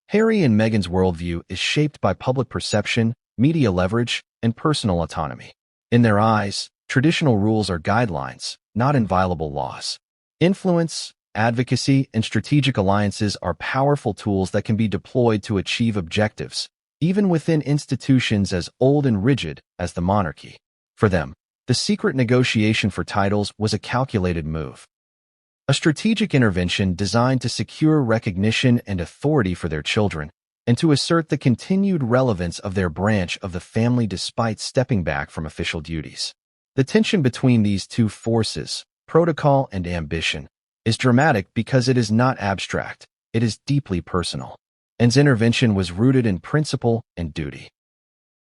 Harry and Meghan's worldview is shaped by public perception, media leverage, and personal autonomy. In their eyes, traditional rules are guidelines, not inviolable laws. Influence, advocacy, and strategic alliances are powerful tools that can be deployed to achieve objectives, even within institutions as old and rigid as the monarchy. For them, the secret negotiation for titles was a calculated move. A strategic intervention designed to secure recognition and authority for their children, and to assert the continued relevance of their branch of the family despite stepping back from official duties. The tension between these two forces, protocol and ambition, is dramatic because it is not abstract, it is deeply personal. Anne's intervention was rooted in principle and duty.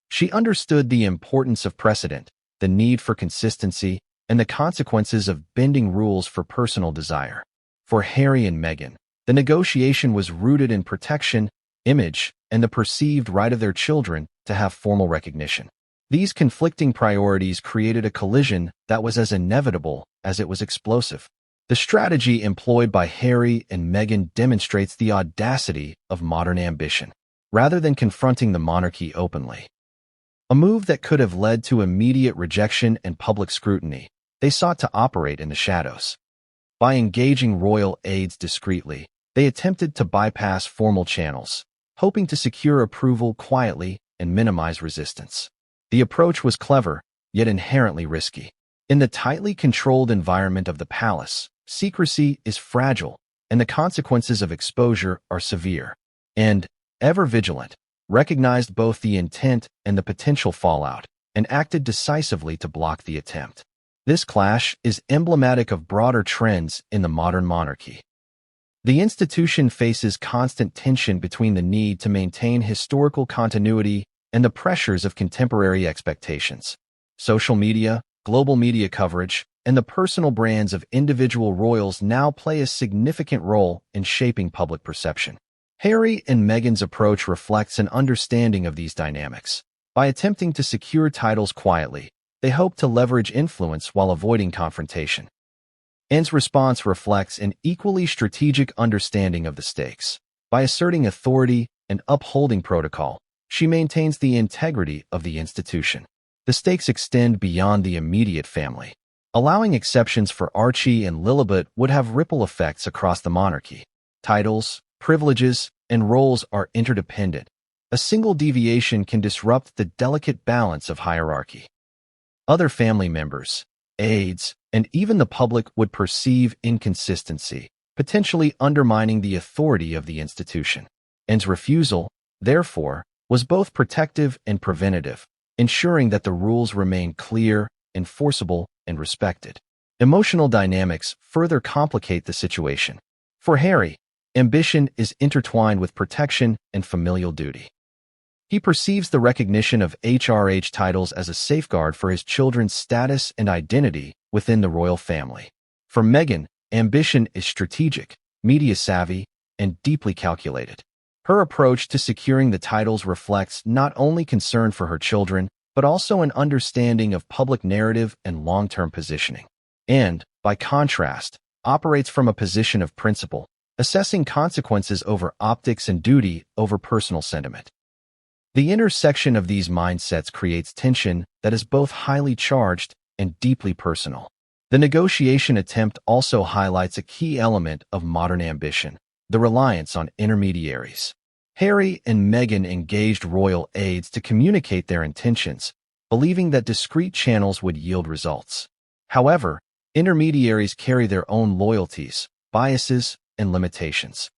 She understood the importance of precedent, the need for consistency, and the consequences of bending rules for personal desire. For Harry and Meghan, the negotiation was rooted in protection, image, and the perceived right of their children to have formal recognition. These conflicting priorities created a collision that was as inevitable as it was explosive. The strategy employed by Harry and Meghan demonstrates the audacity of modern ambition, rather than confronting the monarchy openly. A move that could have led to immediate rejection and public scrutiny, they sought to operate in the shadows. By engaging royal aides discreetly, they attempted to bypass formal channels, hoping to secure approval quietly and minimize resistance. The approach was clever, yet inherently risky. In the tightly controlled environment of the palace, secrecy is fragile, and the consequences of exposure are severe. And, ever vigilant, recognized both the intent and the potential fallout, and acted decisively to block the attempt. This clash is emblematic of broader trends in the modern monarchy. The institution faces constant tension between the need to maintain historical continuity and the pressures of contemporary expectations. Social media, global media coverage, and the personal brands of individual royals now play a significant role in shaping public perception. Harry and Meghan's approach reflects an understanding of these dynamics. By attempting to secure titles quietly, they hope to leverage influence while avoiding confrontation. Anne's response reflects an equally strategic understanding of the stakes. By asserting authority and upholding protocol, she maintains the integrity of the institution. The stakes extend beyond the immediate family. Allowing exceptions for Archie and Lilibet would have ripple effects across the monarchy. Titles, privileges, and roles are interdependent. A single deviation can disrupt the delicate balance of hierarchy. Other family members, aides, and even the public would perceive inconsistency, potentially undermining the authority of the institution. Anne's refusal, therefore, was both protective and preventative, ensuring that the rules remain clear, enforceable, and respected. Emotional dynamics further complicate the situation. For Harry, ambition is intertwined with protection and familial duty. He perceives the recognition of HRH titles as a safeguard for his children's status and identity within the royal family. For Meghan, ambition is strategic, media-savvy, and deeply calculated. Her approach to securing the titles reflects not only concern for her children, but also an understanding of public narrative and long-term positioning. And, by contrast, operates from a position of principle, assessing consequences over optics and duty over personal sentiment. The intersection of these mindsets creates tension that is both highly charged and deeply personal. The negotiation attempt also highlights a key element of modern ambition, the reliance on intermediaries. Harry and Meghan engaged royal aides to communicate their intentions, believing that discreet channels would yield results. However, intermediaries carry their own loyalties, biases, and limitations.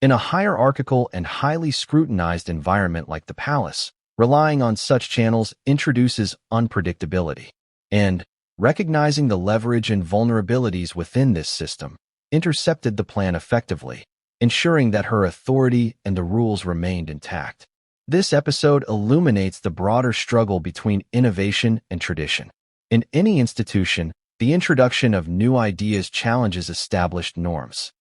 In a hierarchical and highly scrutinized environment like the palace, relying on such channels introduces unpredictability. and, recognizing the leverage and vulnerabilities within this system, intercepted the plan effectively, ensuring that her authority and the rules remained intact. This episode illuminates the broader struggle between innovation and tradition. In any institution, the introduction of new ideas challenges established norms.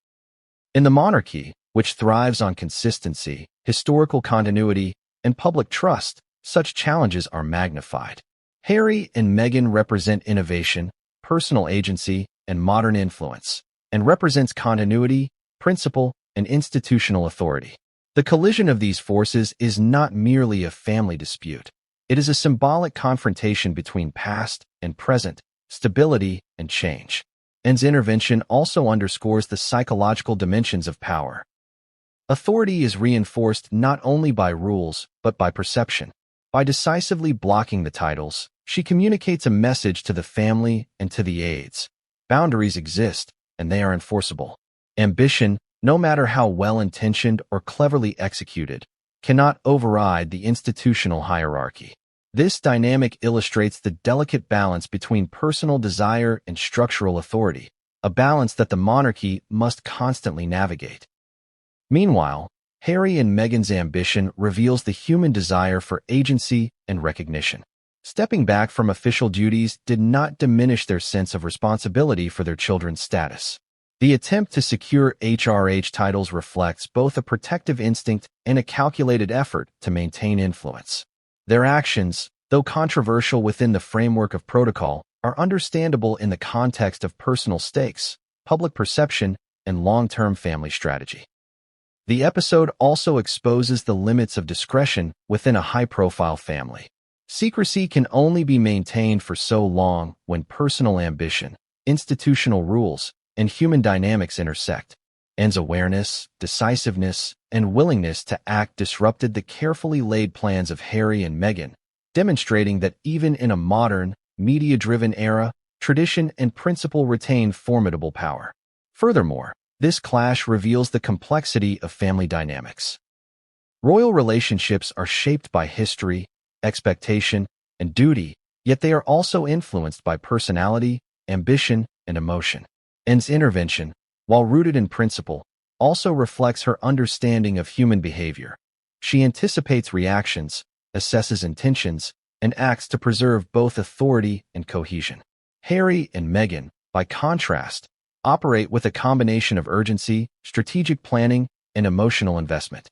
In the monarchy, which thrives on consistency, historical continuity, and public trust, such challenges are magnified. Harry and Meghan represent innovation, personal agency, and modern influence, and represents continuity, principle, and institutional authority. The collision of these forces is not merely a family dispute. It is a symbolic confrontation between past and present, stability and change. Anne's intervention also underscores the psychological dimensions of power. Authority is reinforced not only by rules, but by perception. By decisively blocking the titles, she communicates a message to the family and to the aides. Boundaries exist, and they are enforceable. Ambition, no matter how well-intentioned or cleverly executed, cannot override the institutional hierarchy. This dynamic illustrates the delicate balance between personal desire and structural authority, a balance that the monarchy must constantly navigate. Meanwhile, Harry and Meghan's ambition reveals the human desire for agency and recognition. Stepping back from official duties did not diminish their sense of responsibility for their children's status. The attempt to secure HRH titles reflects both a protective instinct and a calculated effort to maintain influence. Their actions, though controversial within the framework of protocol, are understandable in the context of personal stakes, public perception, and long-term family strategy. The episode also exposes the limits of discretion within a high-profile family. Secrecy can only be maintained for so long when personal ambition, institutional rules, and human dynamics intersect. Anne's awareness, decisiveness, and willingness to act disrupted the carefully laid plans of Harry and Meghan, demonstrating that even in a modern, media-driven era, tradition and principle retain formidable power. Furthermore, this clash reveals the complexity of family dynamics. Royal relationships are shaped by history, expectation, and duty, yet they are also influenced by personality, ambition, and emotion. Anne's intervention, while rooted in principle, also reflects her understanding of human behavior. She anticipates reactions, assesses intentions, and acts to preserve both authority and cohesion. Harry and Meghan, by contrast, operate with a combination of urgency, strategic planning, and emotional investment.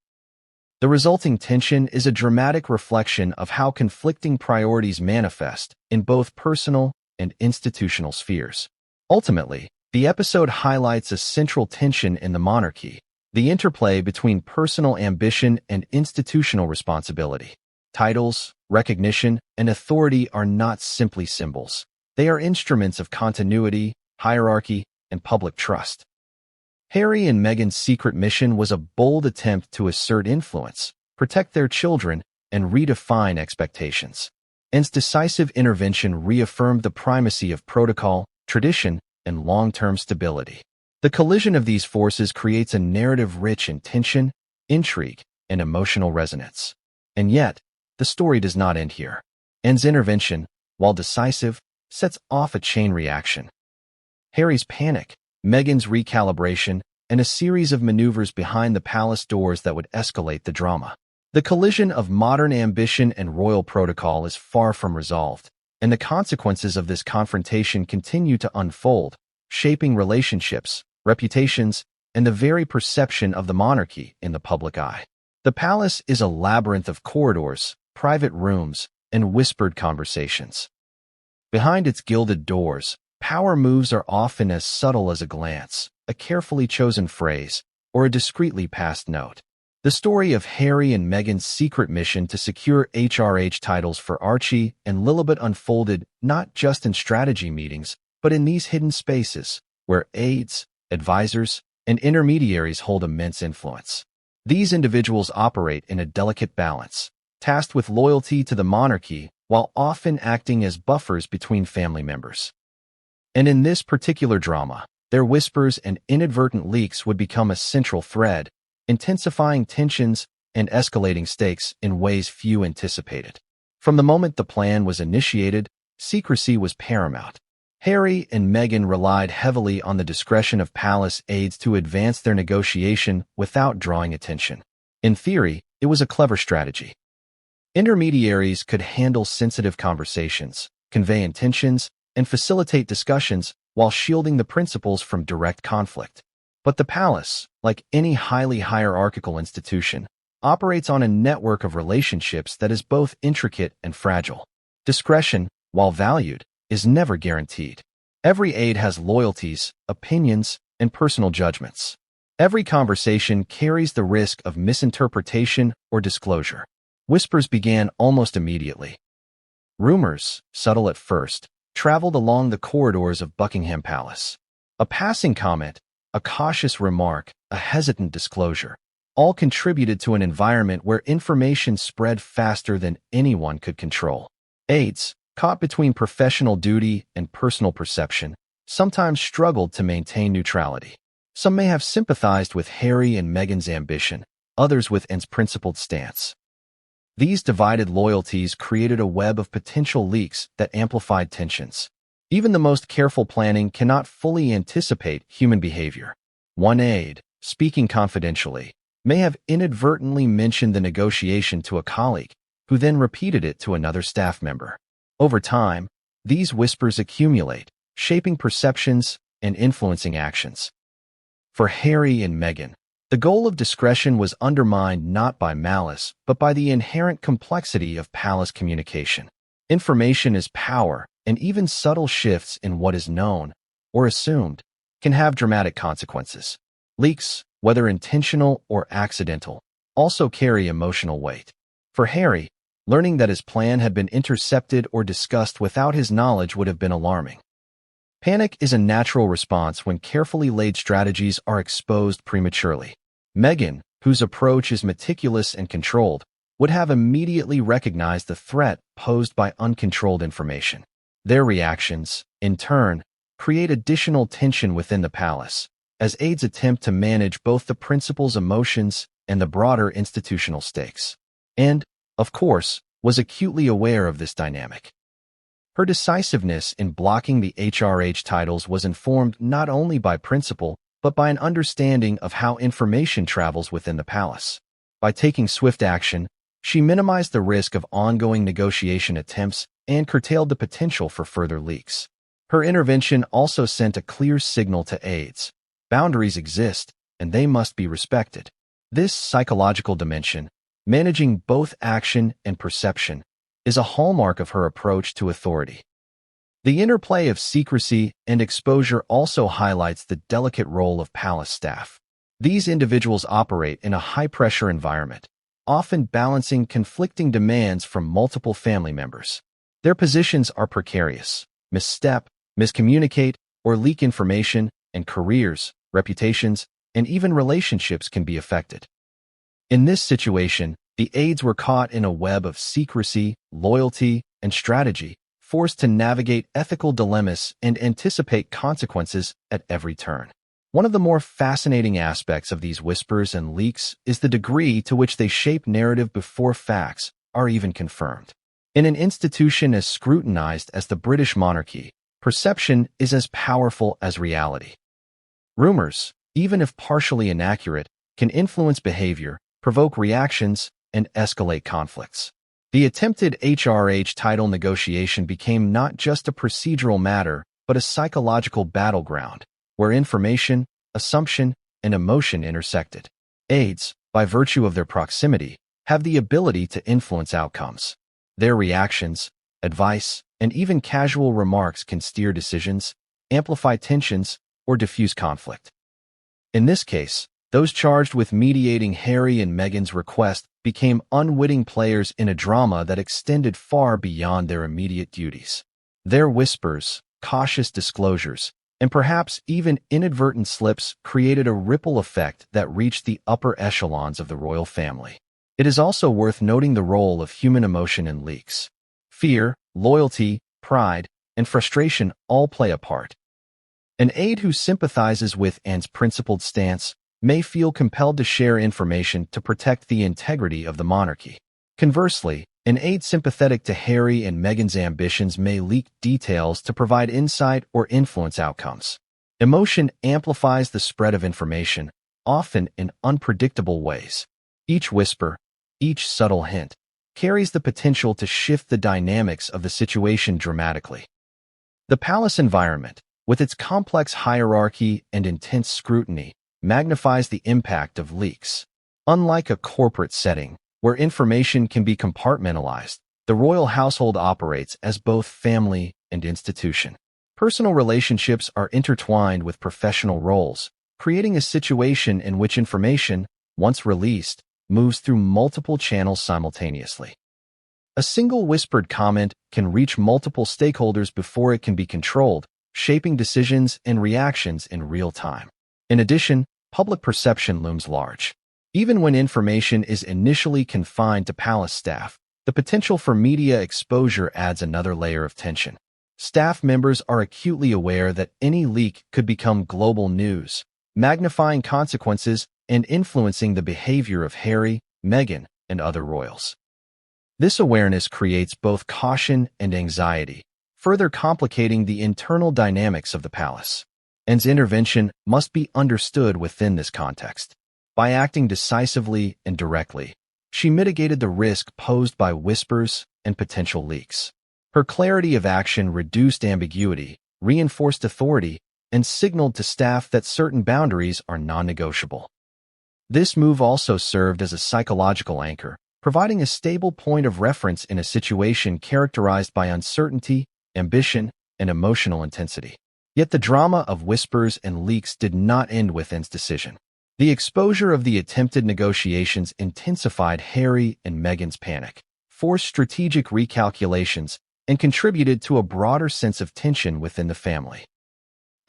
The resulting tension is a dramatic reflection of how conflicting priorities manifest in both personal and institutional spheres. Ultimately, the episode highlights a central tension in the monarchy, the interplay between personal ambition and institutional responsibility. Titles, recognition, and authority are not simply symbols. They are instruments of continuity, hierarchy, and public trust. Harry and Meghan's secret mission was a bold attempt to assert influence, protect their children, and redefine expectations. Anne's decisive intervention reaffirmed the primacy of protocol, tradition, and long-term stability. The collision of these forces creates a narrative rich in tension, intrigue, and emotional resonance. And yet, the story does not end here. Anne's intervention, while decisive, sets off a chain reaction. Harry's panic, Meghan's recalibration, and a series of maneuvers behind the palace doors that would escalate the drama. The collision of modern ambition and royal protocol is far from resolved, and the consequences of this confrontation continue to unfold, shaping relationships, reputations, and the very perception of the monarchy in the public eye. The palace is a labyrinth of corridors, private rooms, and whispered conversations. Behind its gilded doors, power moves are often as subtle as a glance, a carefully chosen phrase, or a discreetly passed note. The story of Harry and Meghan's secret mission to secure HRH titles for Archie and Lilibet unfolded not just in strategy meetings, but in these hidden spaces, where aides, advisors, and intermediaries hold immense influence. These individuals operate in a delicate balance, tasked with loyalty to the monarchy while often acting as buffers between family members. And in this particular drama, their whispers and inadvertent leaks would become a central thread, intensifying tensions and escalating stakes in ways few anticipated. From the moment the plan was initiated, secrecy was paramount. Harry and Meghan relied heavily on the discretion of palace aides to advance their negotiation without drawing attention. In theory, it was a clever strategy. Intermediaries could handle sensitive conversations, convey intentions, and facilitate discussions while shielding the principals from direct conflict. But the palace, like any highly hierarchical institution, operates on a network of relationships that is both intricate and fragile. Discretion, while valued, is never guaranteed. Every aide has loyalties, opinions, and personal judgments. Every conversation carries the risk of misinterpretation or disclosure. Whispers began almost immediately. Rumors, subtle at first, traveled along the corridors of Buckingham Palace. A passing comment, a cautious remark, a hesitant disclosure, all contributed to an environment where information spread faster than anyone could control. Aides, caught between professional duty and personal perception, sometimes struggled to maintain neutrality. Some may have sympathized with Harry and Meghan's ambition, others with Anne's principled stance. These divided loyalties created a web of potential leaks that amplified tensions. Even the most careful planning cannot fully anticipate human behavior. One aide, speaking confidentially, may have inadvertently mentioned the negotiation to a colleague, who then repeated it to another staff member. Over time, these whispers accumulate, shaping perceptions and influencing actions. For Harry and Meghan, the goal of discretion was undermined not by malice, but by the inherent complexity of palace communication. Information is power, and even subtle shifts in what is known, or assumed, can have dramatic consequences. Leaks, whether intentional or accidental, also carry emotional weight. For Harry, learning that his plan had been intercepted or discussed without his knowledge would have been alarming. Panic is a natural response when carefully laid strategies are exposed prematurely. Meghan, whose approach is meticulous and controlled, would have immediately recognized the threat posed by uncontrolled information. Their reactions, in turn, create additional tension within the palace, as aides attempt to manage both the principal's emotions and the broader institutional stakes. And, of course, was acutely aware of this dynamic. Her decisiveness in blocking the HRH titles was informed not only by principle, but by an understanding of how information travels within the palace. By taking swift action, she minimized the risk of ongoing negotiation attempts and curtailed the potential for further leaks. Her intervention also sent a clear signal to aides. Boundaries exist, and they must be respected. This psychological dimension, managing both action and perception, is a hallmark of her approach to authority. The interplay of secrecy and exposure also highlights the delicate role of palace staff. These individuals operate in a high-pressure environment, often balancing conflicting demands from multiple family members. Their positions are precarious. Misstep, miscommunicate, or leak information, and careers, reputations, and even relationships can be affected. In this situation, the aides were caught in a web of secrecy, loyalty, and strategy, forced to navigate ethical dilemmas and anticipate consequences at every turn. One of the more fascinating aspects of these whispers and leaks is the degree to which they shape narrative before facts are even confirmed. In an institution as scrutinized as the British monarchy, perception is as powerful as reality. Rumors, even if partially inaccurate, can influence behavior, provoke reactions, and escalate conflicts. The attempted HRH title negotiation became not just a procedural matter, but a psychological battleground, where information, assumption, and emotion intersected. Aides, by virtue of their proximity, have the ability to influence outcomes. Their reactions, advice, and even casual remarks can steer decisions, amplify tensions, or diffuse conflict. In this case, those charged with mediating Harry and Meghan's request became unwitting players in a drama that extended far beyond their immediate duties. Their whispers, cautious disclosures, and perhaps even inadvertent slips created a ripple effect that reached the upper echelons of the royal family. It is also worth noting the role of human emotion in leaks. Fear, loyalty, pride, and frustration all play a part. An aide who sympathizes with Anne's principled stance may feel compelled to share information to protect the integrity of the monarchy. Conversely, An aide sympathetic to Harry and Meghan's ambitions may leak details to provide insight or influence outcomes. Emotion amplifies the spread of information, often in unpredictable ways. Each whisper, each subtle hint, carries the potential to shift the dynamics of the situation dramatically. The palace environment, with its complex hierarchy and intense scrutiny, magnifies the impact of leaks. Unlike a corporate setting, where information can be compartmentalized, the royal household operates as both family and institution. Personal relationships are intertwined with professional roles, creating a situation in which information, once released, moves through multiple channels simultaneously. A single whispered comment can reach multiple stakeholders before it can be controlled, shaping decisions and reactions in real time. In addition, public perception looms large. Even when information is initially confined to palace staff, the potential for media exposure adds another layer of tension. Staff members are acutely aware that any leak could become global news, magnifying consequences and influencing the behavior of Harry, Meghan, and other royals. This awareness creates both caution and anxiety, further complicating the internal dynamics of the palace. Anne's intervention must be understood within this context. By acting decisively and directly, she mitigated the risk posed by whispers and potential leaks. Her clarity of action reduced ambiguity, reinforced authority, and signaled to staff that certain boundaries are non-negotiable. This move also served as a psychological anchor, providing a stable point of reference in a situation characterized by uncertainty, ambition, and emotional intensity. Yet the drama of whispers and leaks did not end with Anne's decision. The exposure of the attempted negotiations intensified Harry and Meghan's panic, forced strategic recalculations, and contributed to a broader sense of tension within the family.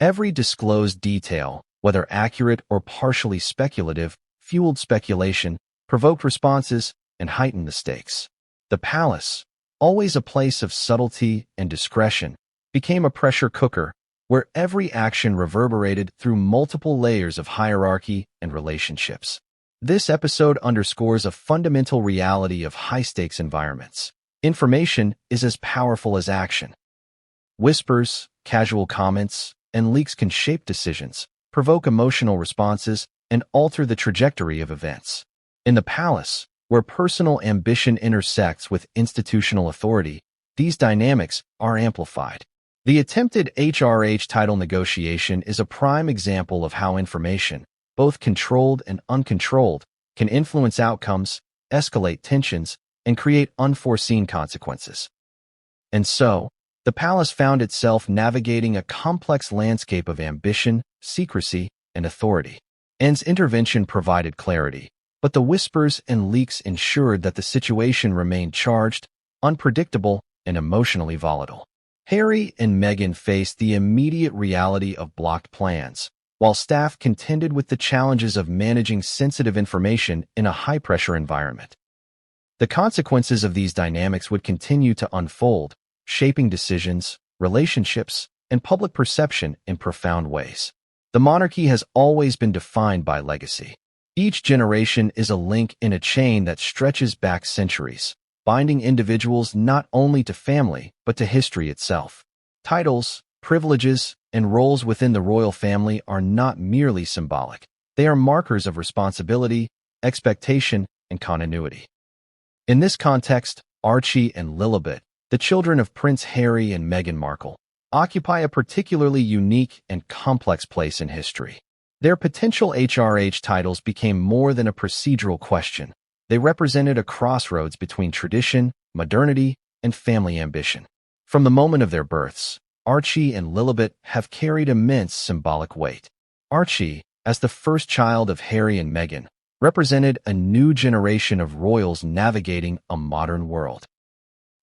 Every disclosed detail, whether accurate or partially speculative, fueled speculation, provoked responses, and heightened the stakes. The palace, always a place of subtlety and discretion, became a pressure cooker, where every action reverberated through multiple layers of hierarchy and relationships. This episode underscores a fundamental reality of high-stakes environments. Information is as powerful as action. Whispers, casual comments, and leaks can shape decisions, provoke emotional responses, and alter the trajectory of events. In the palace, where personal ambition intersects with institutional authority, these dynamics are amplified. The attempted HRH title negotiation is a prime example of how information, both controlled and uncontrolled, can influence outcomes, escalate tensions, and create unforeseen consequences. And so, the palace found itself navigating a complex landscape of ambition, secrecy, and authority. Anne's intervention provided clarity, but the whispers and leaks ensured that the situation remained charged, unpredictable, and emotionally volatile. Harry and Meghan faced the immediate reality of blocked plans, while staff contended with the challenges of managing sensitive information in a high-pressure environment. The consequences of these dynamics would continue to unfold, shaping decisions, relationships, and public perception in profound ways. The monarchy has always been defined by legacy. Each generation is a link in a chain that stretches back centuries, binding individuals not only to family, but to history itself. Titles, privileges, and roles within the royal family are not merely symbolic. They are markers of responsibility, expectation, and continuity. In this context, Archie and Lilibet, the children of Prince Harry and Meghan Markle, occupy a particularly unique and complex place in history. Their potential HRH titles became more than a procedural question. They represented a crossroads between tradition, modernity, and family ambition. From the moment of their births, Archie and Lilibet have carried immense symbolic weight. Archie, as the first child of Harry and Meghan, represented a new generation of royals navigating a modern world.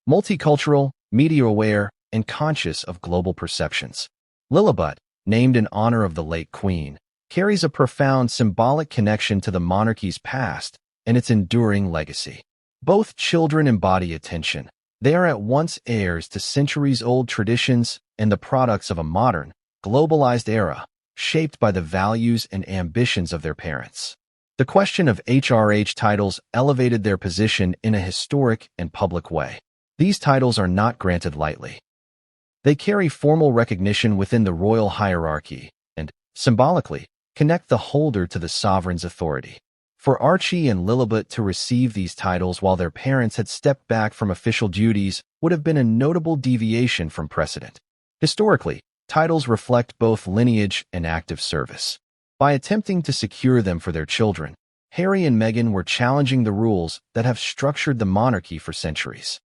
Multicultural, media-aware, and conscious of global perceptions. Lilibet, named in honor of the late Queen, carries a profound symbolic connection to the monarchy's past and its enduring legacy. Both children embody attention. They are at once heirs to centuries-old traditions and the products of a modern, globalized era, shaped by the values and ambitions of their parents. The question of HRH titles elevated their position in a historic and public way. These titles are not granted lightly. They carry formal recognition within the royal hierarchy and, symbolically, connect the holder to the sovereign's authority. For Archie and Lilibet to receive these titles while their parents had stepped back from official duties would have been a notable deviation from precedent. Historically, titles reflect both lineage and active service. By attempting to secure them for their children, Harry and Meghan were challenging the rules that have structured the monarchy for centuries.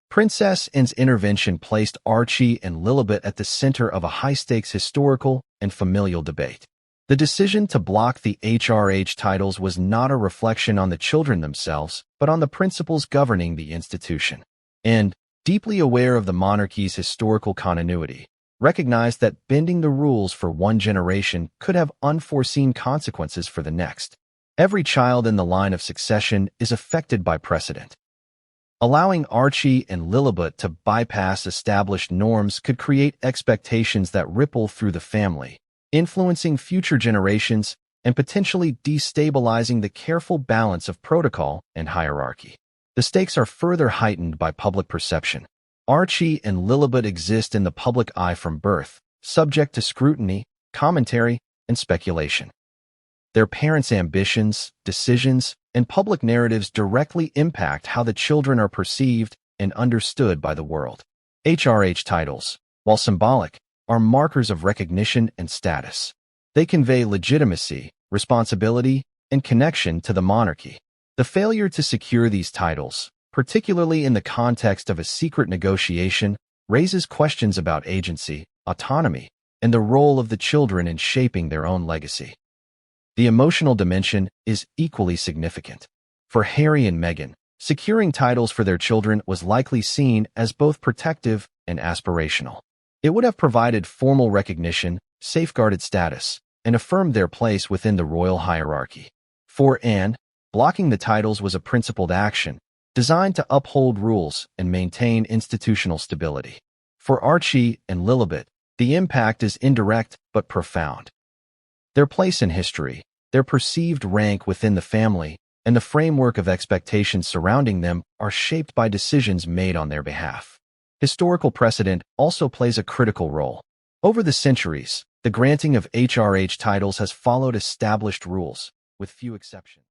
Princess Anne's intervention placed Archie and Lilibet at the center of a high-stakes historical and familial debate. The decision to block the HRH titles was not a reflection on the children themselves, but on the principles governing the institution. And, deeply aware of the monarchy's historical continuity, recognized that bending the rules for one generation could have unforeseen consequences for the next. Every child in the line of succession is affected by precedent. Allowing Archie and Lilibet to bypass established norms could create expectations that ripple through the family, influencing future generations and potentially destabilizing the careful balance of protocol and hierarchy. The stakes are further heightened by public perception. Archie and Lilibet exist in the public eye from birth, subject to scrutiny, commentary, and speculation. Their parents' ambitions, decisions, and public narratives directly impact how the children are perceived and understood by the world. HRH titles, while symbolic, are markers of recognition and status. They convey legitimacy, responsibility, and connection to the monarchy. The failure to secure these titles, particularly in the context of a secret negotiation, raises questions about agency, autonomy, and the role of the children in shaping their own legacy. The emotional dimension is equally significant. For Harry and Meghan, securing titles for their children was likely seen as both protective and aspirational. It would have provided formal recognition, safeguarded status, and affirmed their place within the royal hierarchy. For Anne, blocking the titles was a principled action, designed to uphold rules and maintain institutional stability. For Archie and Lilibet, the impact is indirect but profound. Their place in history, their perceived rank within the family, and the framework of expectations surrounding them are shaped by decisions made on their behalf. Historical precedent also plays a critical role. Over the centuries, the granting of HRH titles has followed established rules, with few exceptions.